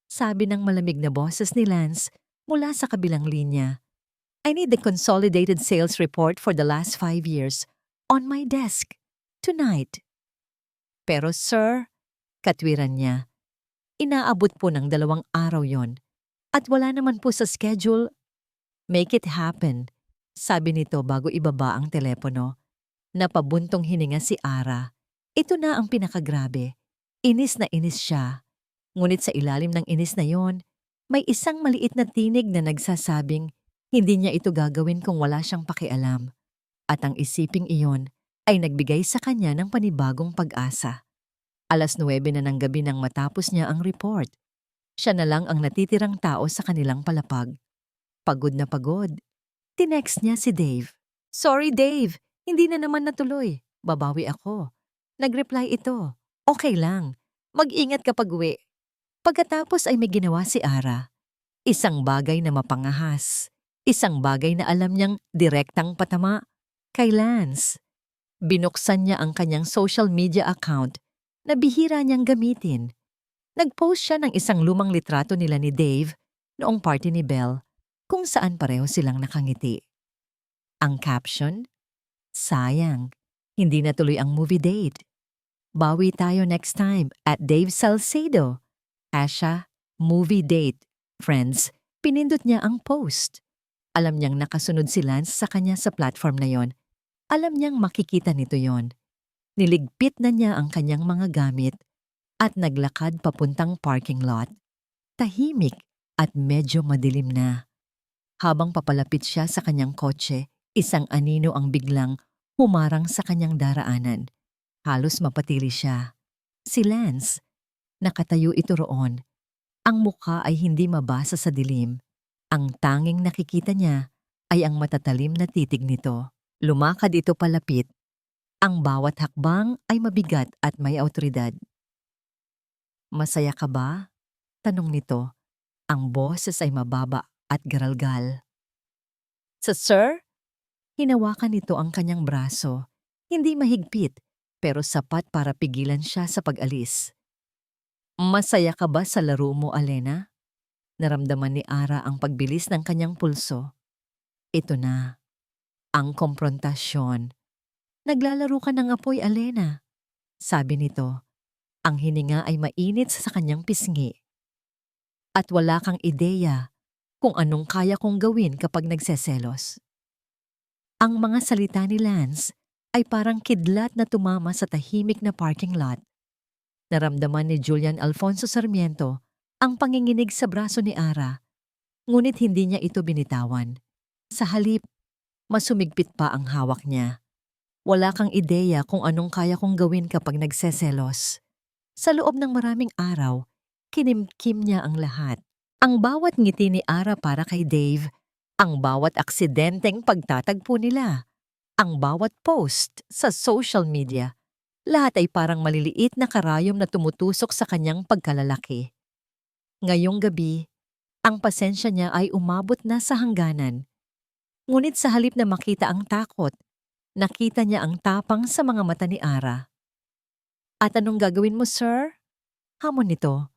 sabi ng malamig na boses ni Lance mula sa kabilang linya. I need the consolidated sales report for the last 5 years on my desk tonight. Pero sir, katwiran niya, inaabot po ng 2 araw yon at wala naman po sa schedule. Make it happen, sabi nito bago ibaba ang telepono. Napabuntong hininga si Ara. Ito na ang pinakagrabe. Inis na inis siya. Ngunit sa ilalim ng inis na yon, may isang maliit na tinig na nagsasabing hindi niya ito gagawin kung wala siyang pakialam. At ang isiping iyon ay nagbigay sa kanya ng panibagong pag-asa. 9:00 na ng gabi nang matapos niya ang report. Siya na lang ang natitirang tao sa kanilang palapag. Pagod na pagod. Tinext niya si Dave. Sorry Dave, hindi na naman natuloy. Babawi ako. Nag-reply ito. Okay lang. Mag-ingat kapag uwi. Pagkatapos ay may ginawa si Ara. Isang bagay na mapangahas. Isang bagay na alam niyang direktang patama. Kay Lance, binuksan niya ang kanyang social media account na bihira niyang gamitin. Nag-post siya ng isang lumang litrato nila ni Dave noong party ni Belle kung saan pareho silang nakangiti. Ang caption, "Sayang, hindi natuloy ang movie date. Bawi tayo next time at Dave Salcedo. Asha, movie date." Friends, pinindot niya ang post. Alam niyang nakasunod si Lance sa kanya sa platform na yon. Alam niyang makikita nito yon. Niligpit na niya ang kanyang mga gamit at naglakad papuntang parking lot. Tahimik at medyo madilim na. Habang papalapit siya sa kanyang kotse, isang anino ang biglang humarang sa kanyang daraanan. Halos mapatili siya. Si Lance. Nakatayo ito roon. Ang mukha ay hindi mabasa sa dilim. Ang tanging nakikita niya ay ang matatalim na titig nito. Lumakad ito palapit. Ang bawat hakbang ay mabigat at may awtoridad. "Masaya ka ba?" tanong nito. Ang boses ay mababa at garalgal. Sir?" Hinawakan nito ang kanyang braso. Hindi mahigpit, pero sapat para pigilan siya sa pag-alis. "Masaya ka ba sa laro mo, Alena?" Naramdaman ni Ara ang pagbilis ng kanyang pulso. Ito na, ang komprontasyon. "Naglalaro ka ng apoy, Alena," sabi nito. Ang hininga ay mainit sa kanyang pisngi. "At wala kang ideya kung anong kaya kong gawin kapag nagseselos." Ang mga salita ni Lance ay parang kidlat na tumama sa tahimik na parking lot. Naramdaman ni Julian Alfonso Sarmiento ang panginginig sa braso ni Ara, ngunit hindi niya ito binitawan. Sa halip, masumigpit pa ang hawak niya. "Wala kang ideya kung anong kaya kong gawin kapag nagseselos." Sa loob ng maraming araw, kinimkim niya ang lahat. Ang bawat ngiti ni Ara para kay Dave, ang bawat aksidenteng pagtatagpo nila, ang bawat post sa social media, lahat ay parang maliliit na karayom na tumutusok sa kanyang pagkalalaki. Ngayong gabi, ang pasensya niya ay umabot na sa hangganan. Ngunit sa halip na makita ang takot, nakita niya ang tapang sa mga mata ni Ara. "At anong gagawin mo, sir?" Hamon nito.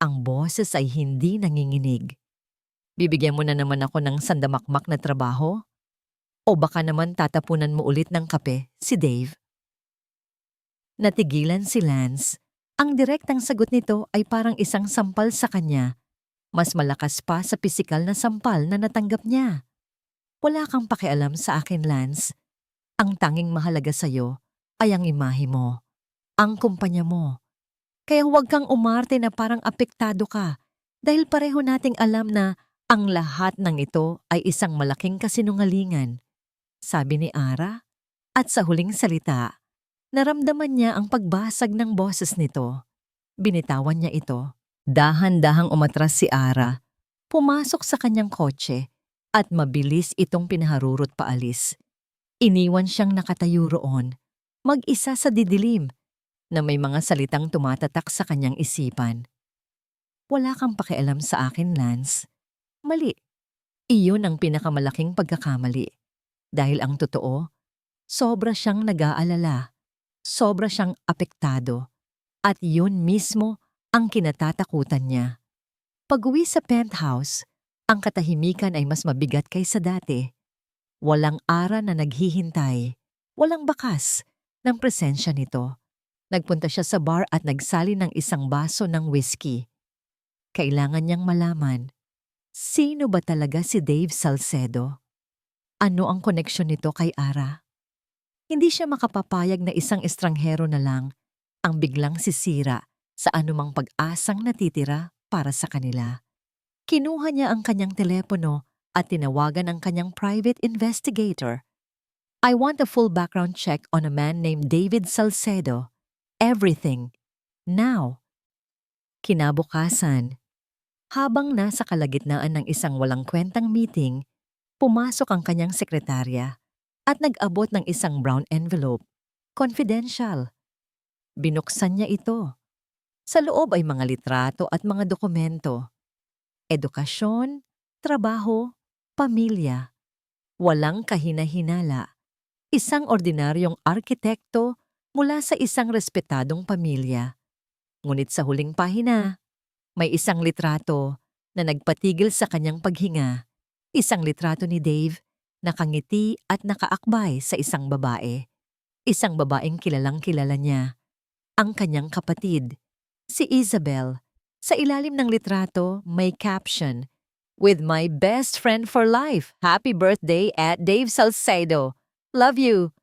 Ang boses ay hindi nanginginig. "Bibigyan mo na naman ako ng sandamakmak na trabaho? O baka naman tatapunan mo ulit ng kape si Dave?" Natigilan si Lance. Ang direktang sagot nito ay parang isang sampal sa kanya. Mas malakas pa sa pisikal na sampal na natanggap niya. "Wala kang pakialam sa akin, Lance. Ang tanging mahalaga sa'yo ay ang imahe mo, ang kumpanya mo. Kaya huwag kang umarte na parang apektado ka dahil pareho nating alam na ang lahat ng ito ay isang malaking kasinungalingan," sabi ni Ara. At sa huling salita, naramdaman niya ang pagbasag ng boses nito. Binitawan niya ito. Dahan-dahang umatras si Ara. Pumasok sa kanyang kotse at mabilis itong pinaharurot paalis. Iniwan siyang nakatayo roon, mag-isa sa didilim, na may mga salitang tumatatak sa kanyang isipan. "Wala kang pakialam sa akin, Lance. Mali. Iyon ang pinakamalaking pagkakamali. Dahil ang totoo, sobra siyang nag-aalala, sobra siyang apektado, at yun mismo ang kinatatakutan niya." Pag-uwi sa penthouse, ang katahimikan ay mas mabigat kaysa dati. Walang Ara na naghihintay, walang bakas ng presensya nito. Nagpunta siya sa bar at nagsali ng isang baso ng whiskey. Kailangan niyang malaman, sino ba talaga si Dave Salcedo? Ano ang koneksyon nito kay Ara? Hindi siya makapapayag na isang estranghero na lang ang biglang sisira sa anumang pag-asang natitira para sa kanila. Kinuha niya ang kanyang telepono at tinawagan ang kanyang private investigator. "I want a full background check on a man named David Salcedo. Everything. Now." Kinabukasan, habang nasa kalagitnaan ng isang walang kwentang meeting, pumasok ang kanyang sekretarya at nag-abot ng isang brown envelope. Confidential. Binuksan niya ito. Sa loob ay mga litrato at mga dokumento. Edukasyon, trabaho, pamilya. Walang kahina-hinala. Isang ordinaryong arkitekto mula sa isang respetadong pamilya. Ngunit sa huling pahina, may isang litrato na nagpatigil sa kanyang paghinga. Isang litrato ni Dave, nakangiti at nakaakbay sa isang babae. Isang babaeng kilalang kilala niya, ang kanyang kapatid, si Isabel. Sa ilalim ng litrato may caption, "With my best friend for life, happy birthday at Dave Salcedo. Love you."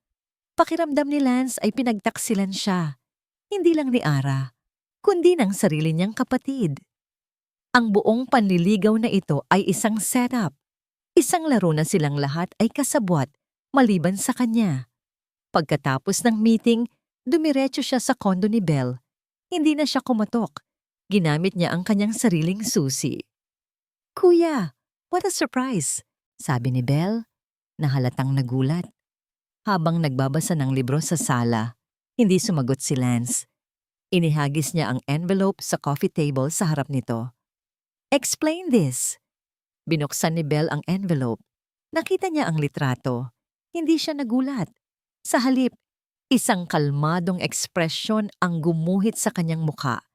Pakiramdam ni Lance ay pinagtaksilan siya, hindi lang ni Ara, kundi ng sarili niyang kapatid. Ang buong panliligaw na ito ay isang setup. Isang laro na silang lahat ay kasabwat maliban sa kanya. Pagkatapos ng meeting, dumiretso siya sa kondo ni Belle. Hindi na siya kumatok. Ginamit niya ang kanyang sariling susi. "Kuya, what a surprise!" sabi ni Belle, na halatang nagulat. Habang nagbabasa ng libro sa sala, hindi sumagot si Lance. Inihagis niya ang envelope sa coffee table sa harap nito. "Explain this." Binuksan ni Belle ang envelope. Nakita niya ang litrato. Hindi siya nagulat. Sa halip, isang kalmadong ekspresyon ang gumuhit sa kanyang muka.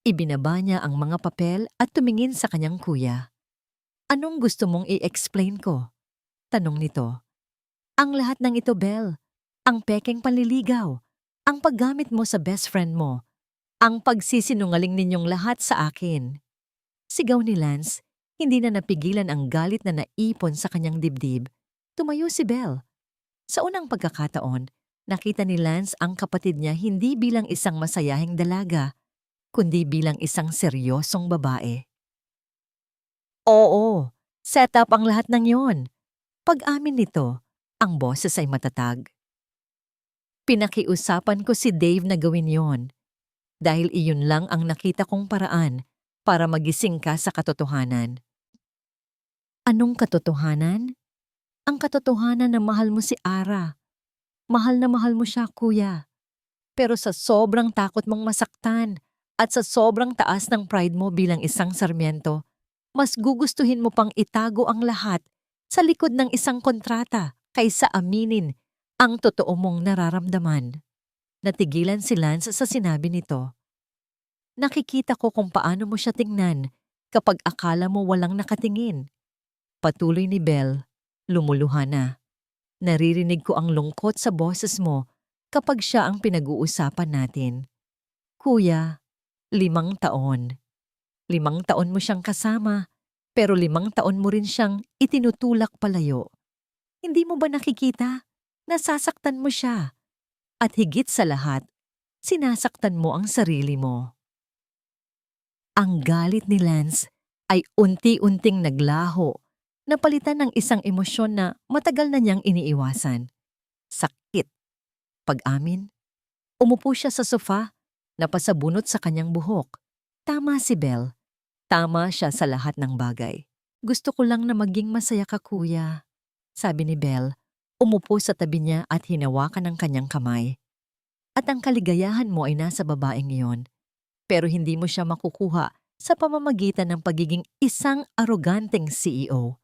Ibinaba niya ang mga papel at tumingin sa kanyang kuya. "Anong gusto mong i-explain ko?" tanong nito. "Ang lahat ng ito, Belle. Ang pekeng panliligaw. Ang paggamit mo sa best friend mo. Ang pagsisinungaling ninyong lahat sa akin." Sigaw ni Lance, hindi na napigilan ang galit na naipon sa kanyang dibdib. Tumayo si Belle. Sa unang pagkakataon, nakita ni Lance ang kapatid niya hindi bilang isang masayahing dalaga, kundi bilang isang seryosong babae. "Oo, set up ang lahat ng yon." Pag-amin nito, ang boses ay matatag. "Pinakiusapan ko si Dave na gawin yon. Dahil iyon lang ang nakita kong paraan para magising ka sa katotohanan." "Anong katotohanan?" "Ang katotohanan na mahal mo si Ara. Mahal na mahal mo siya, kuya. Pero sa sobrang takot mong masaktan at sa sobrang taas ng pride mo bilang isang Sarmiento, mas gugustuhin mo pang itago ang lahat sa likod ng isang kontrata kaysa aminin ang totoo mong nararamdaman." Natigilan si Lance sa sinabi nito. "Nakikita ko kung paano mo siya tingnan kapag akala mo walang nakatingin." Patuloy ni Belle, lumuluha na. "Naririnig ko ang lungkot sa boses mo kapag siya ang pinag-uusapan natin. Kuya, 5 taon. 5 taon mo siyang kasama, pero 5 taon mo rin siyang itinutulak palayo. Hindi mo ba nakikita? Nasasaktan mo siya. At higit sa lahat, sinasaktan mo ang sarili mo." Ang galit ni Lance ay unti-unting naglaho, napalitan ng isang emosyon na matagal na niyang iniiwasan. Sakit. Pag-amin, umupo siya sa sofa, napasabunot sa kanyang buhok. Tama si Belle. Tama siya sa lahat ng bagay. "Gusto ko lang na maging masaya ka, kuya," sabi ni Belle. Umupo sa tabi niya at hinawakan ang kanyang kamay. "At ang kaligayahan mo ay nasa babaeng iyon. Pero hindi mo siya makukuha sa pamamagitan ng pagiging isang aroganteng CEO.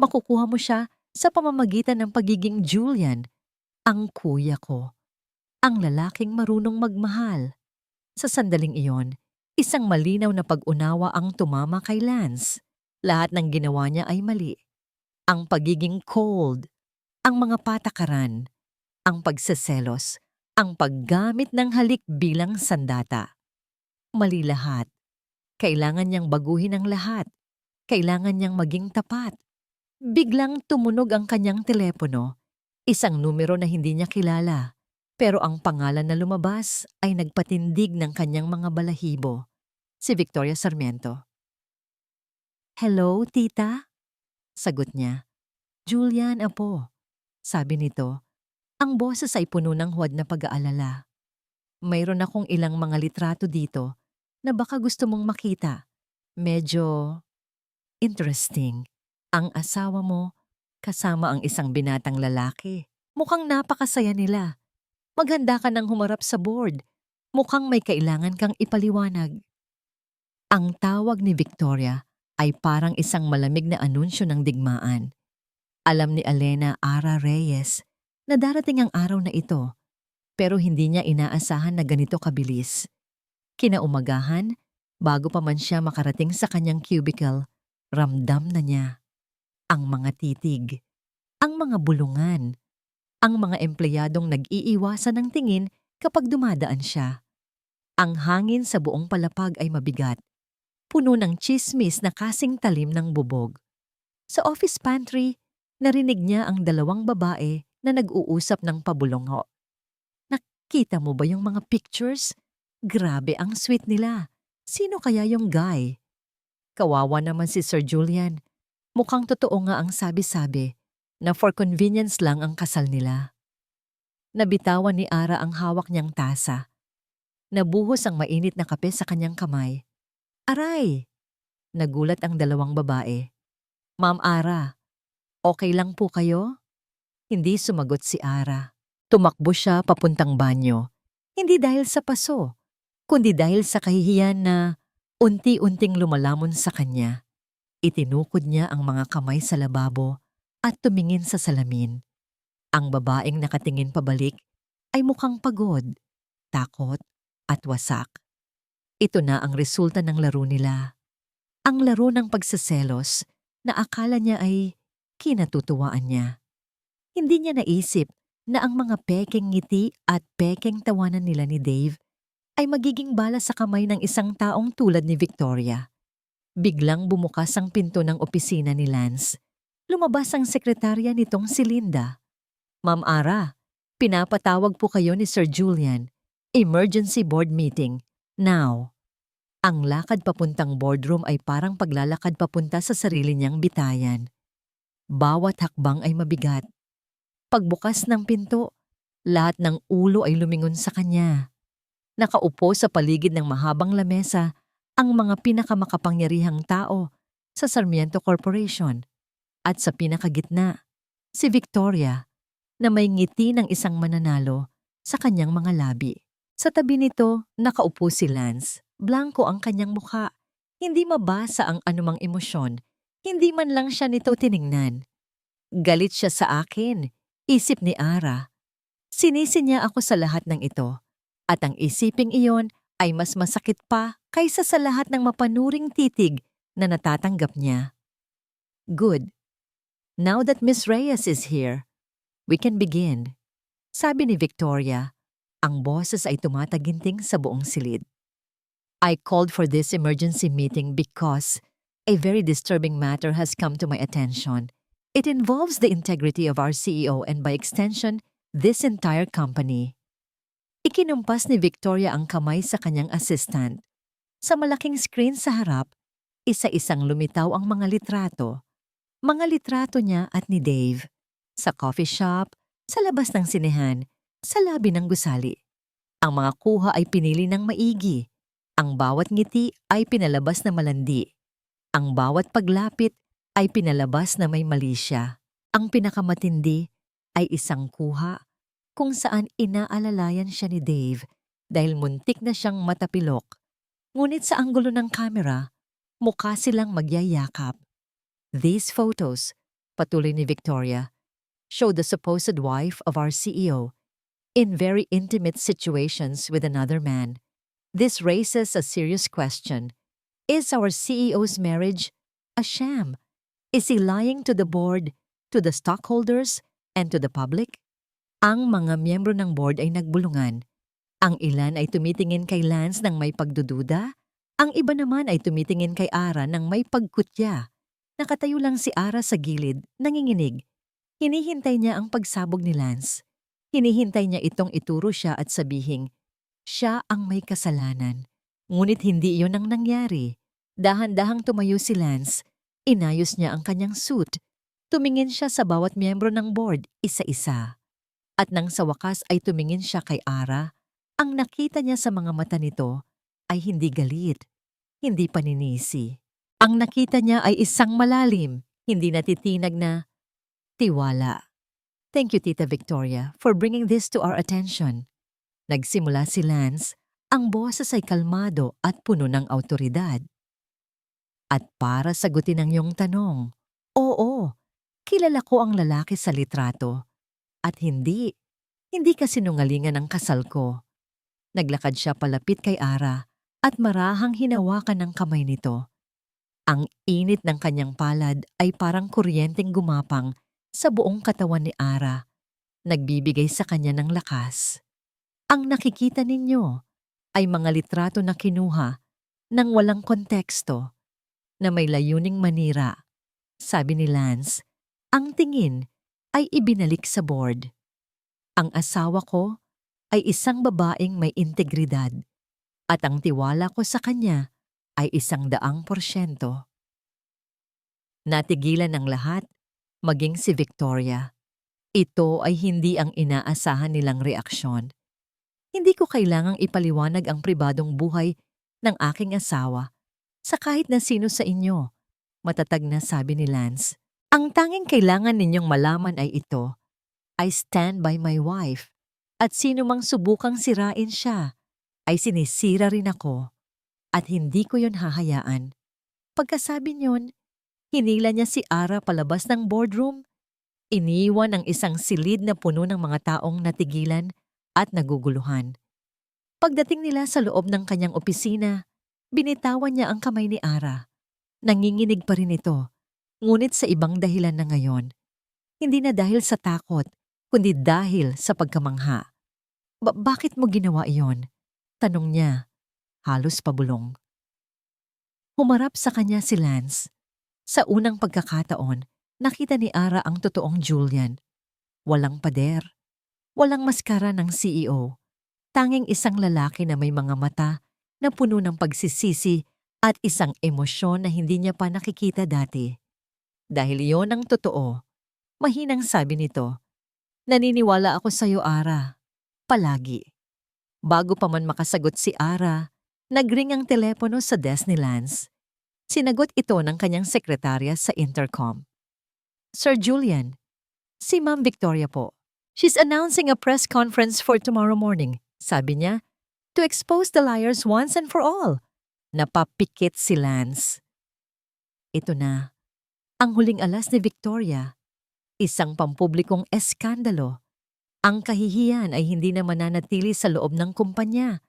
Makukuha mo siya sa pamamagitan ng pagiging Julian, ang kuya ko. Ang lalaking marunong magmahal." Sa sandaling iyon, isang malinaw na pag-unawa ang tumama kay Lance. Lahat ng ginawa niya ay mali. Ang pagiging cold, ang mga patakaran, ang pagseselos, ang paggamit ng halik bilang sandata. Mali lahat. Kailangan niyang baguhin ang lahat. Kailangan niyang maging tapat. Biglang tumunog ang kanyang telepono. Isang numero na hindi niya kilala. Pero ang pangalan na lumabas ay nagpatindig ng kanyang mga balahibo. Si Victoria Sarmiento. "Hello, tita?" sagot niya. "Julian, apo," sabi nito. Ang boses ay puno ng huwad na pag-aalala. "Mayroon akong ilang mga litrato dito na baka gusto mong makita. Medyo interesting. Ang asawa mo kasama ang isang binatang lalaki. Mukhang napakasaya nila. Maghanda ka ng humarap sa board. Mukhang may kailangan kang ipaliwanag." Ang tawag ni Victoria ay parang isang malamig na anunsyo ng digmaan. Alam ni Elena Ara Reyes na darating ang araw na ito, pero hindi niya inaasahan na ganito kabilis. Kinaumagahan, bago pa man siya makarating sa kanyang cubicle, ramdam na niya ang mga titig, ang mga bulungan, ang mga empleyadong nag-iiwasan ng tingin kapag dumadaan siya. Ang hangin sa buong palapag ay mabigat, puno ng tsismis na kasing talim ng bubog. Sa office pantry, narinig niya ang dalawang babae na nag-uusap ng pabulongho. Nakita mo ba yung mga pictures? Grabe ang sweet nila. Sino kaya yung guy? Kawawa naman si Sir Julian. Mukhang totoo nga ang sabi-sabi na for convenience lang ang kasal nila. Nabitawan ni Ara ang hawak niyang tasa. Nabuhos ang mainit na kape sa kanyang kamay. Aray! Nagulat ang dalawang babae. Ma'am Ara, okay lang po kayo? Hindi sumagot si Ara. Tumakbo siya papuntang banyo. Hindi dahil sa paso, kundi dahil sa kahihiyan na unti-unting lumalamon sa kanya. Itinukod niya ang mga kamay sa lababo at tumingin sa salamin. Ang babaeng nakatingin pabalik ay mukhang pagod, takot at wasak. Ito na ang resulta ng laro nila. Ang laro ng pagsaselos na akala niya ay kinatutuwaan niya. Hindi niya naisip na ang mga pekeng ngiti at pekeng tawanan nila ni Dave ay magiging bala sa kamay ng isang taong tulad ni Victoria. Biglang bumukas ang pinto ng opisina ni Lance. Lumabas ang sekretarya nitong si Linda. Ma'am Ara, pinapatawag po kayo ni Sir Julian. Emergency board meeting. Now. Ang lakad papuntang boardroom ay parang paglalakad papunta sa sarili niyang bitayan. Bawat hakbang ay mabigat. Pagbukas ng pinto, lahat ng ulo ay lumingon sa kanya. Nakaupo sa paligid ng mahabang lamesa ang mga pinakamakapangyarihang tao sa Sarmiento Corporation at sa pinakagitna, si Victoria na may ngiti ng isang mananalo sa kanyang mga labi. Sa tabi nito, nakaupo si Lance. Blanko ang kanyang mukha. Hindi mabasa ang anumang emosyon. Hindi man lang siya nito tiningnan. Galit siya sa akin, isip ni Ara. Sinisi niya ako sa lahat ng ito. At ang isiping iyon ay mas masakit pa kaysa sa lahat ng mapanuring titig na natatanggap niya. Good. Now that Miss Reyes is here, we can begin. Sabi ni Victoria. Ang boses ay tumataginting sa buong silid. I called for this emergency meeting because a very disturbing matter has come to my attention. It involves the integrity of our CEO and by extension, this entire company. Ikinumpas ni Victoria ang kamay sa kanyang assistant. Sa malaking screen sa harap, isa-isang lumitaw ang mga litrato. Mga litrato niya at ni Dave. Sa coffee shop, sa labas ng sinehan, sa labi ng gusali. Ang mga kuha ay pinili ng maigi. Ang bawat ngiti ay pinalabas na malandi. Ang bawat paglapit ay pinalabas na may mali siya. Ang pinakamatindi ay isang kuha kung saan inaalalayan siya ni Dave dahil muntik na siyang matapilok. Ngunit sa anggulo ng kamera, mukha silang magyayakap. These photos, patuloy ni Victoria, show the supposed wife of our CEO in very intimate situations with another man. This raises a serious question. Is our CEO's marriage a sham? Is he lying to the board, to the stockholders, and to the public? Ang mga miyembro ng board ay nagbulungan. Ang ilan ay tumitingin kay Lance ng may pagdududa, ang iba naman ay tumitingin kay Ara ng may pagkutya. Nakatayo lang si Ara sa gilid, nanginginig. Hinihintay niya ang pagsabog ni Lance. Hinihintay niya itong ituro siya at sabihing, siya ang may kasalanan. Ngunit hindi iyon ang nangyari. Dahan-dahang tumayo si Lance. Inayos niya ang kanyang suit. Tumingin siya sa bawat miyembro ng board, isa-isa. At nang sa wakas ay tumingin siya kay Ara, ang nakita niya sa mga mata nito ay hindi galit, hindi paninisi. Ang nakita niya ay isang malalim, hindi natitinag na tiwala. Thank you, Tita Victoria, for bringing this to our attention. Nagsimula si Lance, ang boses ay kalmado at puno ng awtoridad. At para sagutin ang iyong tanong, oo, kilala ko ang lalaki sa litrato. At hindi kasinungalingan ang kasal ko. Naglakad siya palapit kay Ara at marahang hinawakan ng kamay nito. Ang init ng kanyang palad ay parang kuryenteng gumapang sa buong katawan ni Ara, nagbibigay sa kanya ng lakas. Ang nakikita ninyo ay mga litrato na kinuha ng walang konteksto na may layuning manira. Sabi ni Lance, ang tingin ay ibinalik sa board. Ang asawa ko ay isang babaeng may integridad at ang tiwala ko sa kanya ay 100%. Natigilan ng lahat, maging si Victoria. Ito ay hindi ang inaasahan nilang reaksyon. Hindi ko kailangang ipaliwanag ang pribadong buhay ng aking asawa sa kahit na sino sa inyo, matatag na sabi ni Lance. Ang tanging kailangan ninyong malaman ay ito. I stand by my wife. At sino mang subukang sirain siya, ay sinisira rin ako. At hindi ko yon hahayaan. Pagkasabi niyon, hinila niya si Ara palabas ng boardroom. Iniwan ang isang silid na puno ng mga taong natigilan at naguguluhan. Pagdating nila sa loob ng kanyang opisina, binitawan niya ang kamay ni Ara. Nanginginig pa rin ito, ngunit sa ibang dahilan na ngayon. Hindi na dahil sa takot, kundi dahil sa pagkamangha. Bakit mo ginawa iyon? Tanong niya, halos pabulong. Humarap sa kanya si Lance. Sa unang pagkakataon, nakita ni Ara ang totoong Julian. Walang pader, walang maskara ng CEO. Tanging isang lalaki na may mga mata na puno ng pagsisisi at isang emosyon na hindi niya pa nakikita dati. Dahil iyon ang totoo, mahinang sabi nito, naniniwala ako sa iyo, Ara. Palagi. Bago pa man makasagot si Ara, nagring ang telepono sa desk ni Lance. Sinagot ito ng kanyang sekretarya sa intercom. Sir Julian, si Ma'am Victoria po. She's announcing a press conference for tomorrow morning, sabi niya, to expose the liars once and for all. Napapikit si Lance. Ito na, ang huling alas ni Victoria. Isang pampublikong eskandalo. Ang kahihiyan ay hindi na mananatili sa loob ng kumpanya.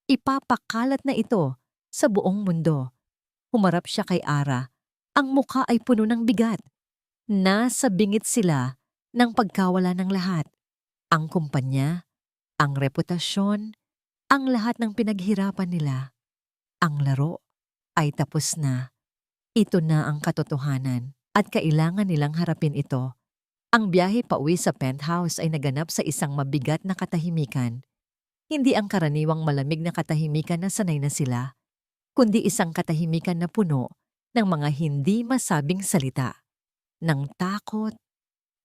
Ipapakalat na ito sa buong mundo. Humarap siya kay Ara. Ang mukha ay puno ng bigat. Nasa bingit sila ng pagkawala ng lahat. Ang kumpanya, ang reputasyon, ang lahat ng pinaghirapan nila. Ang laro ay tapos na. Ito na ang katotohanan at kailangan nilang harapin ito. Ang biyahe pauwi sa penthouse ay naganap sa isang mabigat na katahimikan. Hindi ang karaniwang malamig na katahimikan na sanay na sila, kundi isang katahimikan na puno ng mga hindi masabing salita, ng takot,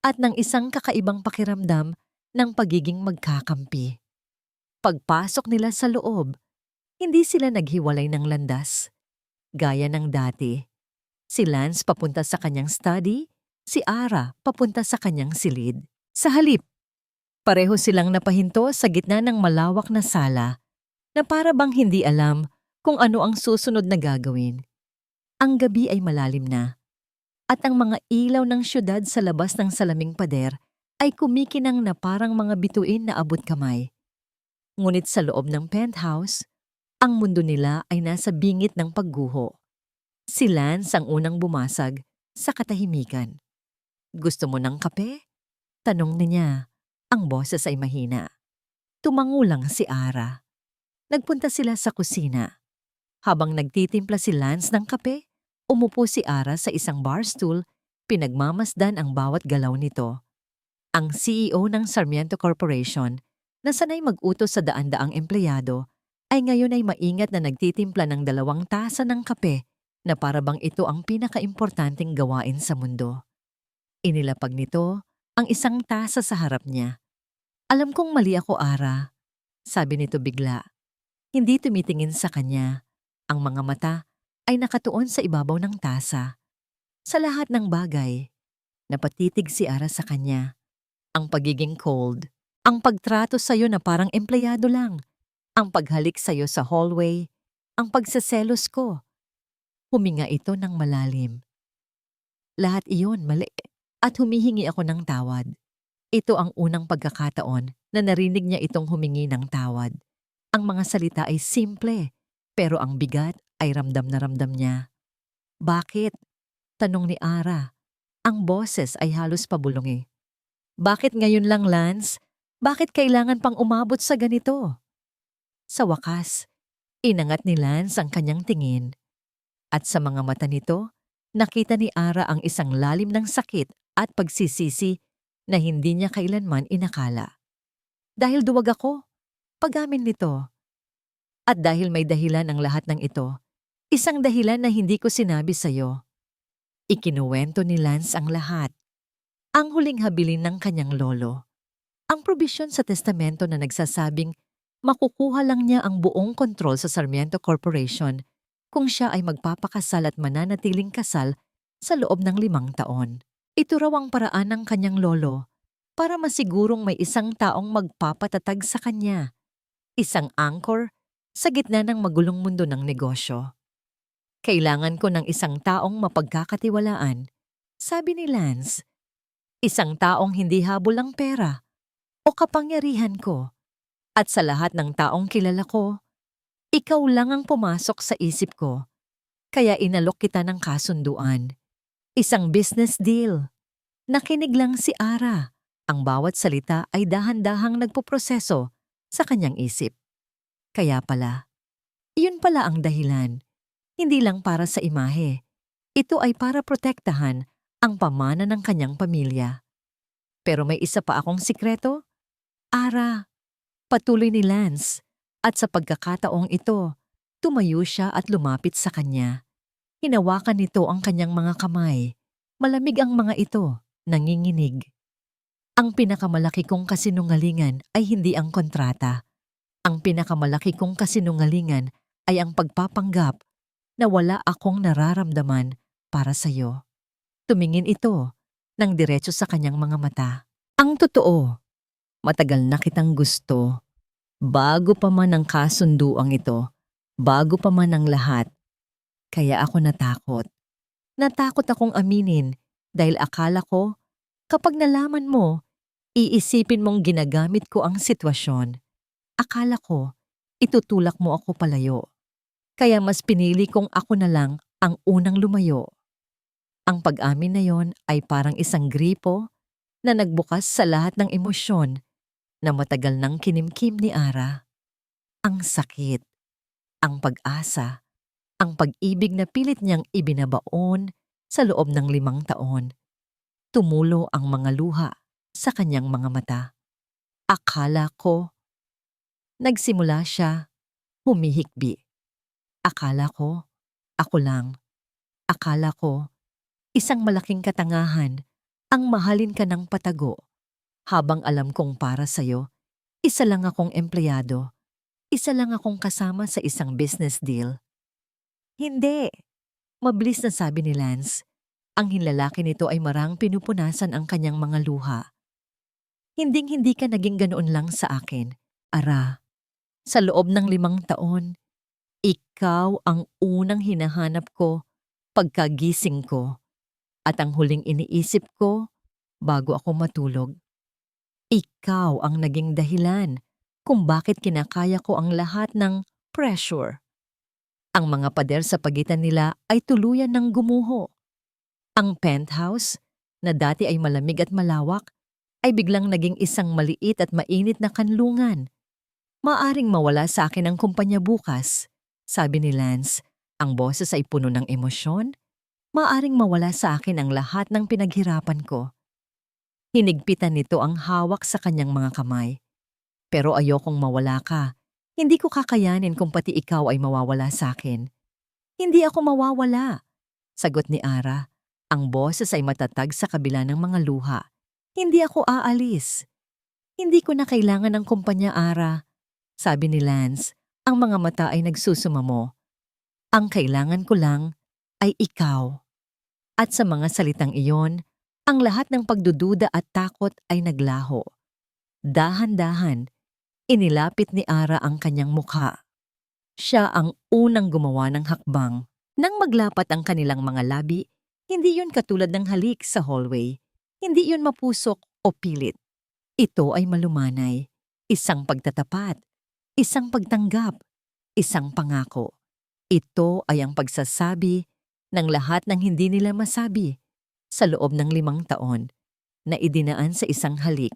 at ng isang kakaibang pakiramdam ng pagiging magkakampi. Pagpasok nila sa loob, hindi sila naghiwalay ng landas. Gaya ng dati, si Lance papunta sa kanyang study, si Ara papunta sa kanyang silid. Sa halip, pareho silang napahinto sa gitna ng malawak na sala na para bang hindi alam kung ano ang susunod na gagawin. Ang gabi ay malalim na at ang mga ilaw ng syudad sa labas ng salaming pader ay kumikinang na parang mga bituin na abot kamay. Ngunit sa loob ng penthouse, ang mundo nila ay nasa bingit ng pagguho. Si Lance ang unang bumasag sa katahimikan. Gusto mo ng kape? Tanong niya. Ang boses ay mahina. Tumango lang si Ara. Nagpunta sila sa kusina. Habang nagtitimpla si Lance ng kape, umupo si Ara sa isang bar stool, pinagmamasdan ang bawat galaw nito. Ang CEO ng Sarmiento Corporation, na sanay mag-utos sa daan-daang empleyado, ay ngayon ay maingat na nagtitimpla ng 2 tasa ng kape na para bang ito ang pinakaimportanteng gawain sa mundo. Inilapag nito ang 1 tasa sa harap niya. Alam kong mali ako, Ara, sabi nito bigla. Hindi tumitingin sa kanya. Ang mga mata ay nakatuon sa ibabaw ng tasa. Sa lahat ng bagay, napatitig si Ara sa kanya. Ang pagiging cold, ang pagtrato sa'yo na parang empleyado lang, ang paghalik sa'yo sa hallway, ang pagsaselos ko. Huminga ito ng malalim. Lahat iyon mali at humihingi ako ng tawad. Ito ang unang pagkakataon na narinig niya itong humingi ng tawad. Ang mga salita ay simple, pero ang bigat ay ramdam na ramdam niya. Bakit? Tanong ni Ara. Ang boses ay halos pabulong. Bakit ngayon lang, Lance? Bakit kailangan pang umabot sa ganito? Sa wakas, inangat ni Lance ang kanyang tingin. At sa mga mata nito, nakita ni Ara ang isang lalim ng sakit at pagsisisi na hindi niya kailanman inakala. Dahil duwag ako, pag-amin nito. At dahil may dahilan ang lahat ng ito, isang dahilan na hindi ko sinabi sa'yo. Ikinuwento ni Lance ang lahat. Ang huling habilin ng kanyang lolo. Ang probisyon sa testamento na nagsasabing makukuha lang niya ang buong kontrol sa Sarmiento Corporation kung siya ay magpapakasal at mananatiling kasal sa loob ng 5 taon. Ito raw ang paraan ng kanyang lolo para masigurong may isang taong magpapatatag sa kanya. Isang anchor sa gitna ng magulong mundo ng negosyo. Kailangan ko ng isang taong mapagkakatiwalaan, sabi ni Lance. Isang taong hindi habol ang pera o kapangyarihan ko. At sa lahat ng taong kilala ko, ikaw lang ang pumasok sa isip ko. Kaya inalok kita ng kasunduan. Isang business deal. Nakinig lang si Ara. Ang bawat salita ay dahan-dahang nagpoproseso sa kanyang isip. Kaya pala, iyon pala ang dahilan. Hindi lang para sa imahe. Ito ay para protektahan ang pamana ng kanyang pamilya. Pero may isa pa akong sikreto. Ara, patuloy ni Lance. At sa pagkakataong ito, tumayo siya at lumapit sa kanya. Hinawakan nito ang kanyang mga kamay. Malamig ang mga ito, nanginginig. Ang pinakamalaki kong kasinungalingan ay hindi ang kontrata. Ang pinakamalaki kong kasinungalingan ay ang pagpapanggap na wala akong nararamdaman para sa'yo. Tumingin ito ng diretso sa kanyang mga mata. Ang totoo, matagal na kitang gusto. Bago pa man ang kasunduang ito, bago pa man ang lahat. Kaya ako natakot. Natakot akong aminin dahil akala ko, kapag nalaman mo, iisipin mong ginagamit ko ang sitwasyon. Akala ko, itutulak mo ako palayo. Kaya mas pinili kong ako na lang ang unang lumayo. Ang pag-amin na yon ay parang isang gripo na nagbukas sa lahat ng emosyon na matagal nang kinimkim ni Ara. Ang sakit, ang pag-asa, ang pag-ibig na pilit niyang ibinabaon sa loob ng 5 taon. Tumulo ang mga luha sa kanyang mga mata. Akala ko, nagsimula siya, humihikbi. Akala ko, ako lang. Akala ko, isang malaking katangahan ang mahalin ka ng patago. Habang alam kong para sa'yo, isa lang akong empleyado. Isa lang akong kasama sa isang business deal. Hindi. Mabilis na sabi ni Lance. Ang hinlalaki nito ay marang pinupunasan ang kanyang mga luha. Hinding-hindi ka naging ganoon lang sa akin, Ara. Sa loob ng 5 taon, ikaw ang unang hinahanap ko pagkagising ko at ang huling iniisip ko bago ako matulog. Ikaw ang naging dahilan kung bakit kinakaya ko ang lahat ng pressure. Ang mga pader sa pagitan nila ay tuluyan ng gumuho. Ang penthouse, na dati ay malamig at malawak, ay biglang naging isang maliit at mainit na kanlungan. Maaring mawala sa akin ang kumpanya bukas, sabi ni Lance. Ang boses ay puno ng emosyon. Maaring mawala sa akin ang lahat ng pinaghirapan ko. Hinigpitan nito ang hawak sa kanyang mga kamay. Pero ayokong mawala ka. Hindi ko kakayanin kung pati ikaw ay mawawala sa akin. Hindi ako mawawala, sagot ni Ara. Ang boses ay matatag sa kabila ng mga luha. Hindi ako aalis. Hindi ko na kailangan ng kumpanya, Ara, sabi ni Lance. Ang mga mata ay nagsusumamo. Ang kailangan ko lang ay ikaw. At sa mga salitang iyon, ang lahat ng pagdududa at takot ay naglaho. Dahan-dahan, inilapit ni Ara ang kanyang mukha. Siya ang unang gumawa ng hakbang. Nang maglapat ang kanilang mga labi, hindi yun katulad ng halik sa hallway. Hindi yun mapusok o pilit. Ito ay malumanay, isang pagtatapat, isang pagtanggap, isang pangako. Ito ay ang pagsasabi ng lahat ng hindi nila masabi sa loob ng 5 taon na idinaan sa isang halik.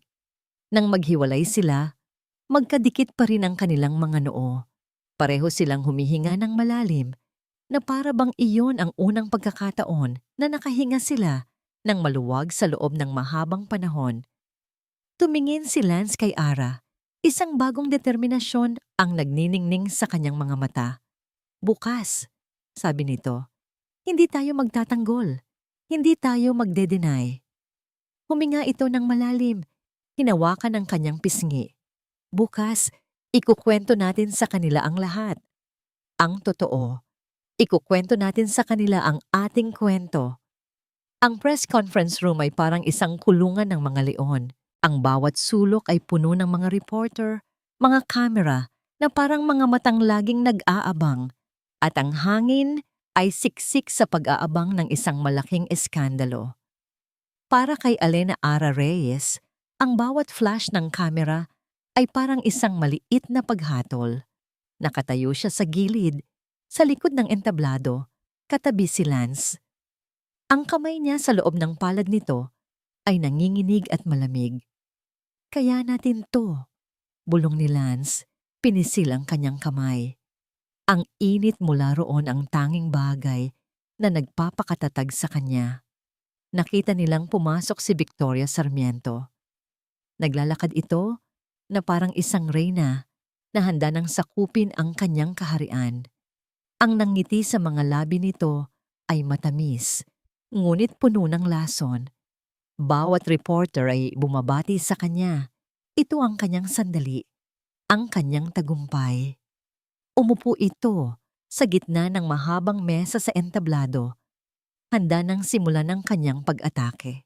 Nang maghiwalay sila, magkadikit pa rin ang kanilang mga noo. Pareho silang humihinga ng malalim na para bang iyon ang unang pagkakataon na nakahinga sila ng maluwag sa loob ng mahabang panahon. Tumingin si Lance kay Ara. Isang bagong determinasyon ang nagniningning sa kanyang mga mata. Bukas, sabi nito, hindi tayo magtatanggol. Hindi tayo magde-deny. Huminga ito ng malalim. Hinawakan ang kanyang pisngi. Bukas, ikukwento natin sa kanila ang lahat. Ang totoo. Ikukwento natin sa kanila ang ating kwento. Ang press conference room ay parang isang kulungan ng mga leon. Ang bawat sulok ay puno ng mga reporter, mga kamera na parang mga matang laging nag-aabang. At ang hangin ay siksik sa pag-aabang ng isang malaking eskandalo. Para kay Elena Ara Reyes, ang bawat flash ng kamera ay parang isang maliit na paghatol. Nakatayo siya sa gilid, sa likod ng entablado, katabi si Lance. Ang kamay niya sa loob ng palad nito ay nanginginig at malamig. Kaya natin to, bulong ni Lance, pinisil ang kanyang kamay. Ang init mula roon ang tanging bagay na nagpapakatatag sa kanya. Nakita nilang pumasok si Victoria Sarmiento. Naglalakad ito na parang isang reyna na handa nang sakupin ang kanyang kaharian. Ang nangiti sa mga labi nito ay matamis, ngunit puno ng lason. Bawat reporter ay bumabati sa kanya. Ito ang kanyang sandali, ang kanyang tagumpay. Umupo ito sa gitna ng mahabang mesa sa entablado, handa nang simulan ng kanyang pag-atake.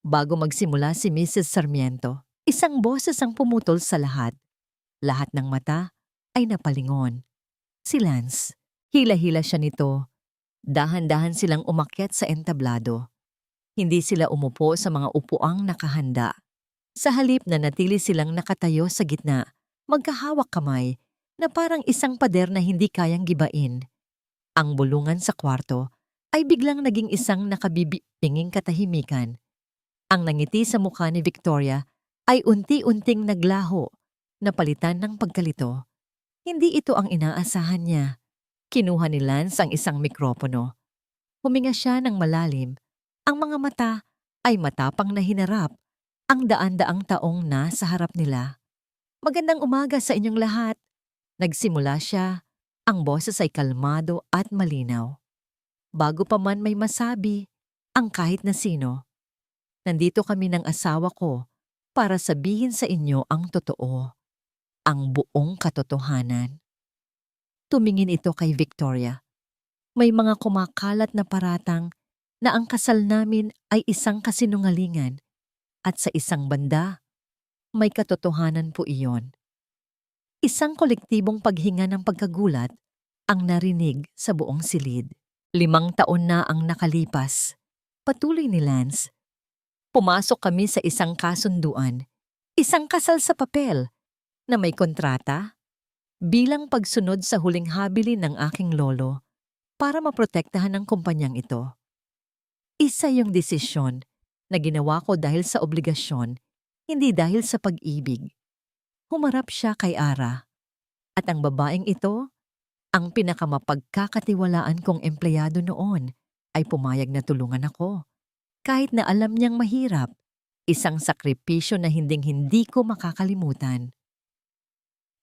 Bago magsimula si Mrs. Sarmiento, isang boses ang pumutol sa lahat. Lahat ng mata ay napalingon. Si Lance, hila-hila siya nito. Dahan-dahan silang umakyat sa entablado. Hindi sila umupo sa mga upuang nakahanda. Sa halip na natili silang nakatayo sa gitna, magkahawak kamay na parang isang pader na hindi kayang gibain. Ang bulungan sa kwarto ay biglang naging isang nakabibinging katahimikan. Ang nangiti sa mukha ni Victoria ay unti-unting naglaho, napalitan ng pagkalito. Hindi ito ang inaasahan niya. Kinuha ni Lance ang isang mikropono. Huminga siya ng malalim. Ang mga mata ay matapang na hinarap ang daan-daang taong nasa harap nila. Magandang umaga sa inyong lahat. Nagsimula siya. Ang boses ay kalmado at malinaw. Bago pa man may masabi, ang kahit na sino. Nandito kami ng asawa ko para sabihin sa inyo ang totoo. Ang buong katotohanan. Tumingin ito kay Victoria. May mga kumakalat na paratang na ang kasal namin ay isang kasinungalingan at sa isang banda, may katotohanan po iyon. Isang kolektibong paghinga ng pagkagulat ang narinig sa buong silid. 5 taon na ang nakalipas. Patuloy ni Lance. Pumasok kami sa isang kasunduan, isang kasal sa papel na may kontrata bilang pagsunod sa huling habilin ng aking lolo para maprotektahan ang kumpanyang ito. Isa yung desisyon na ginawa ko dahil sa obligasyon, hindi dahil sa pag-ibig. Humarap siya kay Ara. At ang babaeng ito, ang pinakamapagkakatiwalaan kong empleyado noon, ay pumayag na tulungan ako. Kahit na alam niyang mahirap, isang sakripisyo na hinding-hindi ko makakalimutan.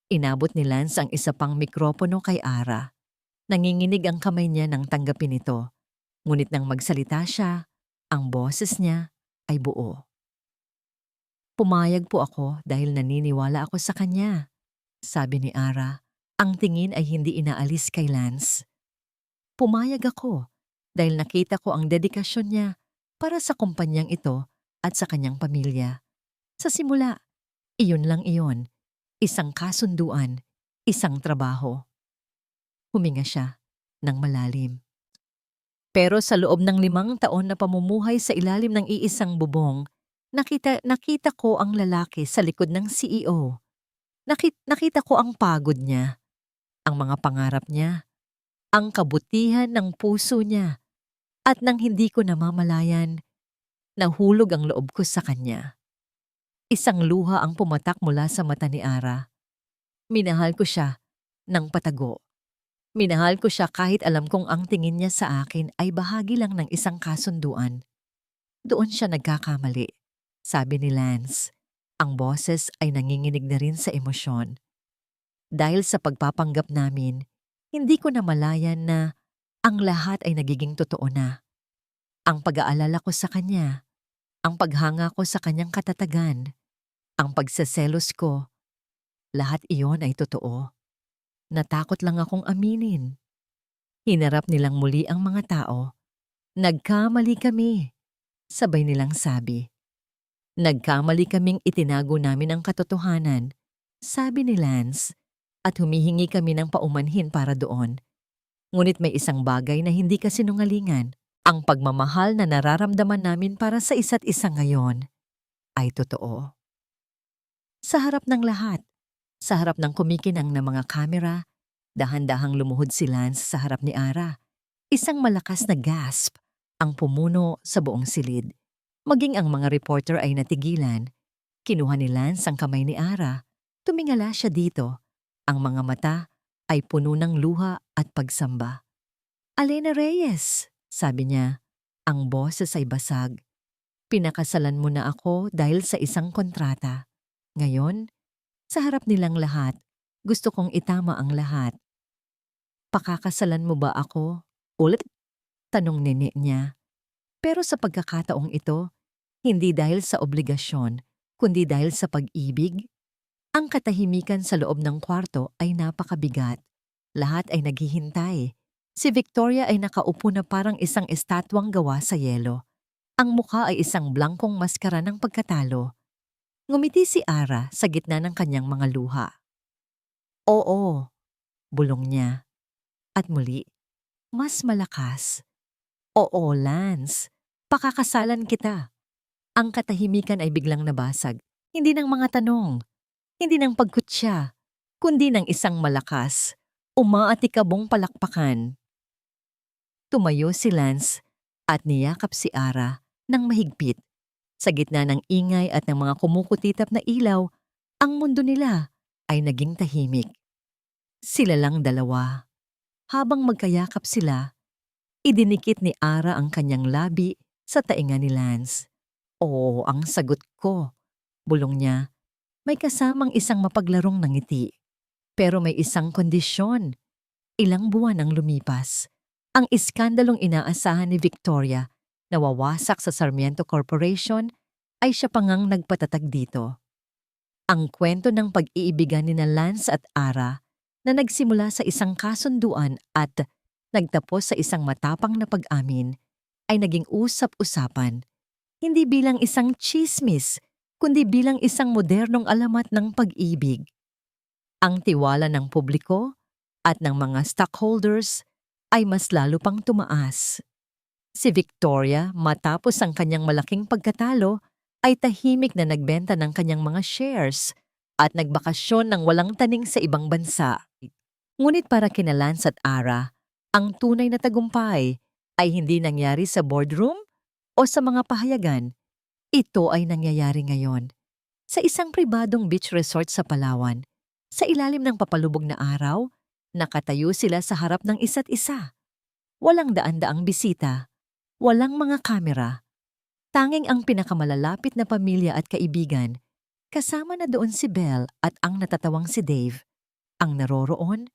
Inabot ni Lance ang isa pang mikropono kay Ara. Nanginginig ang kamay niya nang tanggapin ito. Ngunit nang magsalita siya, ang boses niya ay buo. Pumayag po ako dahil naniniwala ako sa kanya, sabi ni Ara. Ang tingin ay hindi inaalis kay Lance. Pumayag ako dahil nakita ko ang dedikasyon niya para sa kumpanyang ito at sa kanyang pamilya. Sa simula, iyon lang iyon. Isang kasunduan, isang trabaho. Huminga siya ng malalim. Pero sa loob ng 5 taon na pamumuhay sa ilalim ng iisang bubong, Nakita ko ang lalaki sa likod ng CEO. Nakita ko ang pagod niya, ang mga pangarap niya, ang kabutihan ng puso niya, at nang hindi ko namamalayan, nahulog ang loob ko sa kanya. Isang luha ang pumatak mula sa mata ni Ara. Minahal ko siya ng patago. Minahal ko siya kahit alam kong ang tingin niya sa akin ay bahagi lang ng isang kasunduan. Doon siya nagkakamali, sabi ni Lance. Ang boses ay nanginginig na rin sa emosyon. Dahil sa pagpapanggap namin, hindi ko namalayan na ang lahat ay nagiging totoo na. Ang pag-aalala ko sa kanya, ang paghanga ko sa kanyang katatagan, ang pagseselos ko, lahat iyon ay totoo. Natakot lang akong aminin. Hinarap nilang muli ang mga tao. Nagkamali kami, sabay nilang sabi. Nagkamali kaming itinago namin ang katotohanan, sabi ni Lance, at humihingi kami ng paumanhin para doon. Ngunit may isang bagay na hindi kasinungalingan. Ang pagmamahal na nararamdaman namin para sa isa't isa ngayon ay totoo. Sa harap ng lahat, sa harap ng kumikinang na mga kamera, dahan-dahang lumuhod si Lance sa harap ni Ara. Isang malakas na gasp ang pumuno sa buong silid. Maging ang mga reporter ay natigilan. Kinuha ni Lance ang kamay ni Ara. Tumingala siya dito. Ang mga mata ay puno ng luha at pagsamba. Alena Reyes, sabi niya. Ang boses ay basag. Pinakasalan mo na ako dahil sa isang kontrata. Ngayon, sa harap nilang lahat, gusto kong itama ang lahat. Pakakasalan mo ba ako? Ulit? Tanong nini niya. Pero sa pagkakataong ito, hindi dahil sa obligasyon, kundi dahil sa pag-ibig. Ang katahimikan sa loob ng kwarto ay napakabigat. Lahat ay naghihintay. Si Victoria ay nakaupo na parang isang estatwang gawa sa yelo. Ang mukha ay isang blankong maskara ng pagkatalo. Ngumiti si Ara sa gitna ng kanyang mga luha. Oo, bulong niya. At muli, mas malakas. Oo, Lance, pakakasalan kita. Ang katahimikan ay biglang nabasag. Hindi ng mga tanong, hindi ng pagkutya, kundi ng isang malakas, umaatikabong palakpakan. Tumayo si Lance at niyakap si Ara ng mahigpit. Sa gitna ng ingay at ng mga kumukutitap na ilaw, ang mundo nila ay naging tahimik. Sila lang dalawa. Habang magkayakap sila, idinikit ni Ara ang kanyang labi sa tainga ni Lance. Oo, ang sagot ko, bulong niya. May kasamang isang mapaglarong ng ngiti. Pero may isang kondisyon. Ilang buwan ang lumipas. Ang iskandalong inaasahan ni Victoria nawawasak sa Sarmiento Corporation ay siya pangang nagpatatag dito. Ang kwento ng pag-iibigan ni Lance at Ara na nagsimula sa isang kasunduan at nagtapos sa isang matapang na pag-amin ay naging usap-usapan, hindi bilang isang tsismis, kundi bilang isang modernong alamat ng pag-ibig. Ang tiwala ng publiko at ng mga stockholders ay mas lalo pang tumaas. Si Victoria, matapos ang kanyang malaking pagkatalo, ay tahimik na nagbenta ng kanyang mga shares at nagbakasyon ng walang taning sa ibang bansa. Ngunit para kina Lance at Ara, ang tunay na tagumpay ay hindi nangyari sa boardroom o sa mga pahayagan. Ito ay nangyayari ngayon. Sa isang pribadong beach resort sa Palawan, sa ilalim ng papalubog na araw, nakatayo sila sa harap ng isa't isa. Walang daan-daang bisita, walang mga kamera. Tanging ang pinakamalalapit na pamilya at kaibigan, kasama na doon si Belle at ang natatawang si Dave, ang naroroon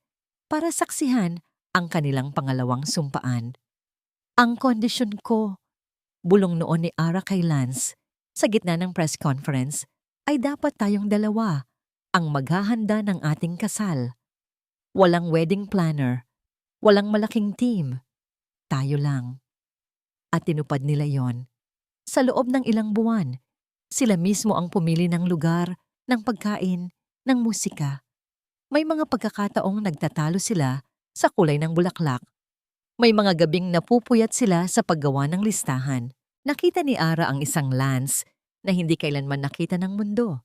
para saksihan ang kanilang pangalawang sumpaan. Ang kondisyon ko, bulong noon ni Ara kay Lance, sa gitna ng press conference, ay dapat tayong dalawa ang maghahanda ng ating kasal. Walang wedding planner, walang malaking team, tayo lang. At tinupad nila yon. Sa loob ng ilang buwan, sila mismo ang pumili ng lugar, ng pagkain, ng musika. May mga pagkakataong nagtatalo sila sa kulay ng bulaklak. May mga gabing napupuyat sila sa paggawa ng listahan. Nakita ni Ara ang isang Lance na hindi kailanman nakita ng mundo.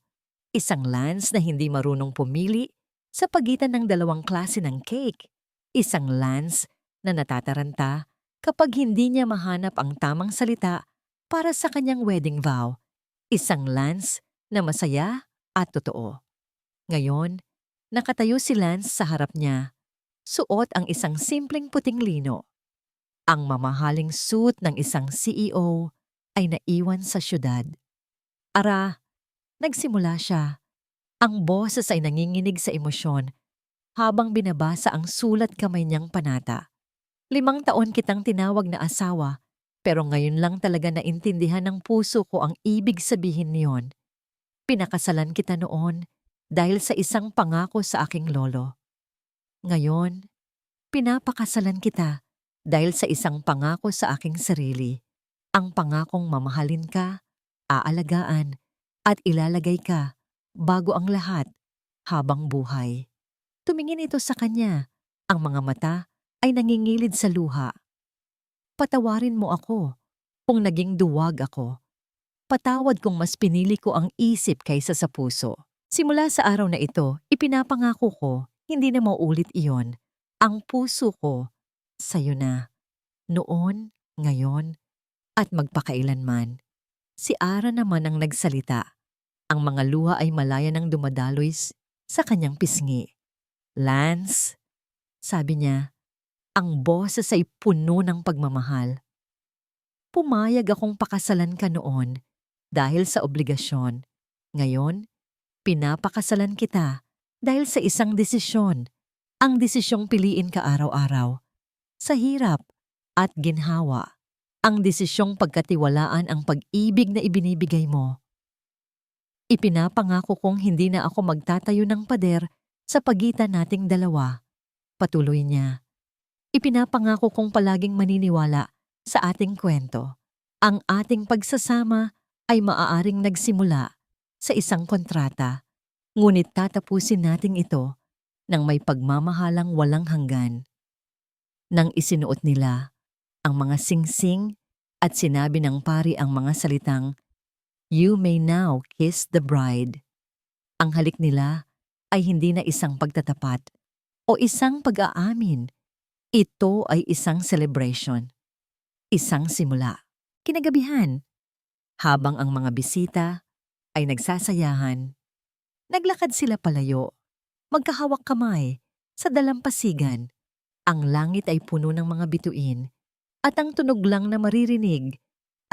Isang Lance na hindi marunong pumili sa pagitan ng dalawang klase ng cake. Isang Lance na natataranta kapag hindi niya mahanap ang tamang salita para sa kanyang wedding vow. Isang Lance na masaya at totoo. Ngayon, nakatayo si Lance sa harap niya. Suot ang isang simpleng puting lino. Ang mamahaling suit ng isang CEO ay naiwan sa syudad. Nagsimula siya. Ang boses ay nanginginig sa emosyon habang binabasa ang sulat kamay niyang panata. 5 taon kitang tinawag na asawa, pero ngayon lang talaga naintindihan ng puso ko ang ibig sabihin niyon. Pinakasalan kita noon dahil sa isang pangako sa aking lolo. Ngayon, pinapakasalan kita dahil sa isang pangako sa aking sarili. Ang pangakong mamahalin ka, aalagaan, at ilalagay ka bago ang lahat habang buhay. Tumingin ito sa kanya. Ang mga mata ay nangingilid sa luha. Patawarin mo ako kung naging duwag ako. Patawad kung mas pinili ko ang isip kaysa sa puso. Simula sa araw na ito, ipinapangako ko, hindi na mauulit iyon. Ang puso ko, sa'yo na. Noon, ngayon, at magpakailanman. Si Ara naman ang nagsalita. Ang mga luha ay malaya nang dumadaloy sa kanyang pisngi. Lance, sabi niya, ang boses ay puno ng pagmamahal. Pumayag akong pakasalan ka noon dahil sa obligasyon. Ngayon, pinapakasalan kita dahil sa isang desisyon. Ang desisyong piliin ka araw-araw. Sa hirap at ginhawa. Ang desisyong pagkatiwalaan ang pag-ibig na ibinibigay mo. Ipinapangako kong hindi na ako magtatayo ng pader sa pagitan nating dalawa. Patuloy niya. Ipinapangako kong palaging maniniwala sa ating kwento. Ang ating pagsasama ay maaaring nagsimula sa isang kontrata, ngunit tatapusin natin ito ng may pagmamahalang walang hanggan. Nang isinuot nila ang mga singsing at sinabi ng pari ang mga salitang, "You may now kiss the bride." Ang halik nila ay hindi na isang pagtatapat o isang pag-aamin. Ito ay isang celebration. Isang simula. Kinagabihan, habang ang mga bisita ay nagsasayahan, naglakad sila palayo, magkahawak kamay, sa dalampasigan. Ang langit ay puno ng mga bituin, at ang tunog lang na maririnig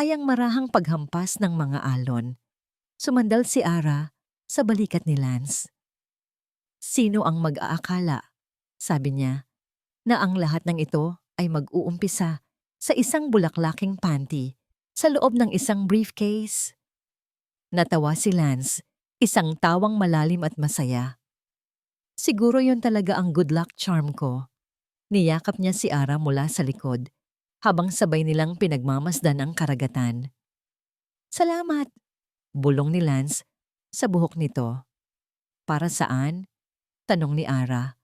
ay ang marahang paghampas ng mga alon. Sumandal si Ara sa balikat ni Lance. Sino ang mag-aakala, sabi niya, na ang lahat ng ito ay mag-uumpisa sa isang bulaklaking panty sa loob ng isang briefcase? Natawa si Lance, isang tawang malalim at masaya. Siguro yun talaga ang good luck charm ko. Niyakap niya si Ara mula sa likod, habang sabay nilang pinagmamasdan ang karagatan. Salamat, bulong ni Lance sa buhok nito. Para saan? Tanong ni Ara.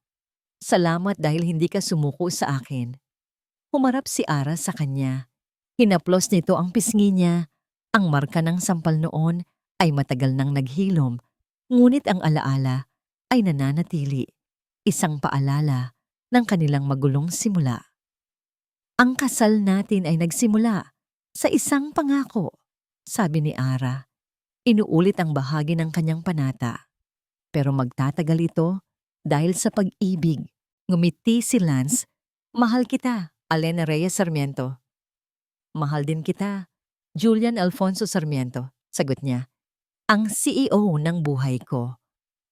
Salamat dahil hindi ka sumuko sa akin. Humarap si Ara sa kanya. Hinaplos nito ang pisngi niya. Ang marka ng sampal noon ay matagal nang naghilom, ngunit ang alaala ay nananatili. Isang paalala ng kanilang magulong simula. Ang kasal natin ay nagsimula sa isang pangako, sabi ni Ara. Inuulit ang bahagi ng kanyang panata. Pero magtatagal ito dahil sa pag-ibig. Ngumiti si Lance. Mahal kita, Alena Reyes Sarmiento. Mahal din kita, Julian Alfonso Sarmiento, sagot niya. Ang CEO ng buhay ko.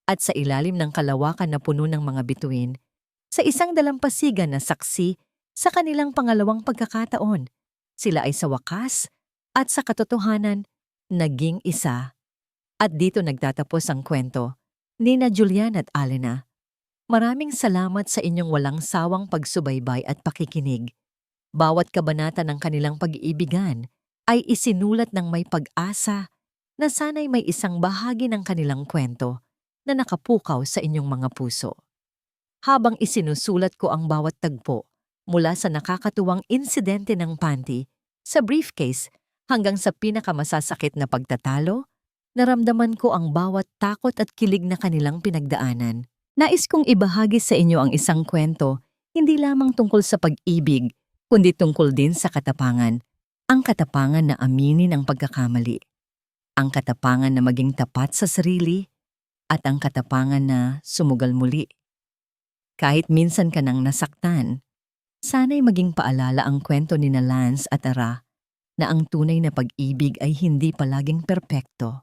At sa ilalim ng kalawakan na puno ng mga bituin, sa isang dalampasigan na saksi sa kanilang pangalawang pagkakataon, sila ay sa wakas at sa katotohanan naging isa. At dito nagtatapos ang kwento ni na Julian at Alena. Maraming salamat sa inyong walang sawang pagsubaybay at pakikinig. Bawat kabanata ng kanilang pag-iibigan ay isinulat ng may pag-asa na sana'y may isang bahagi ng kanilang kwento na nakapukaw sa inyong mga puso. Habang isinusulat ko ang bawat tagpo mula sa nakakatuwang insidente ng panty sa briefcase Hanggang sa pinakamasasakit na pagtatalo, naramdaman ko ang bawat takot at kilig na kanilang pinagdaanan. Nais kong ibahagi sa inyo ang isang kwento, hindi lamang tungkol sa pag-ibig, kundi tungkol din sa katapangan. Ang katapangan na aminin ang pagkakamali. Ang katapangan na maging tapat sa sarili, at ang katapangan na sumugal muli. Kahit minsan ka nang nasaktan, sana'y maging paalala ang kwento ni na Lance at Ara na ang tunay na pag-ibig ay hindi palaging perpekto.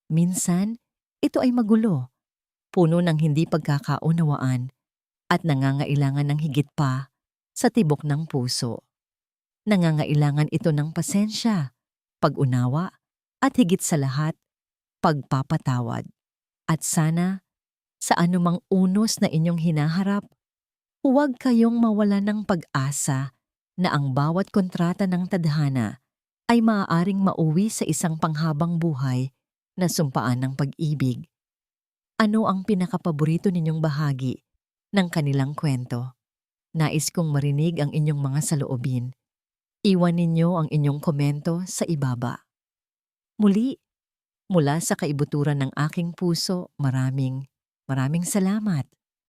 Minsan, ito ay magulo, puno ng hindi pagkakaunawaan at nangangailangan ng higit pa sa tibok ng puso. Nangangailangan ito ng pasensya, pag-unawa at higit sa lahat, pagpapatawad. At sana, sa anumang unos na inyong hinaharap, huwag kayong mawala ng pag-asa na ang bawat kontrata ng tadhana ay maaaring mauwi sa isang panghabang buhay na sumpaan ng pag-ibig. Ano ang pinakapaborito ninyong bahagi ng kanilang kwento? Nais kong marinig ang inyong mga saloobin. Iwan ninyo ang inyong komento sa ibaba. Muli, mula sa kaibuturan ng aking puso, maraming salamat.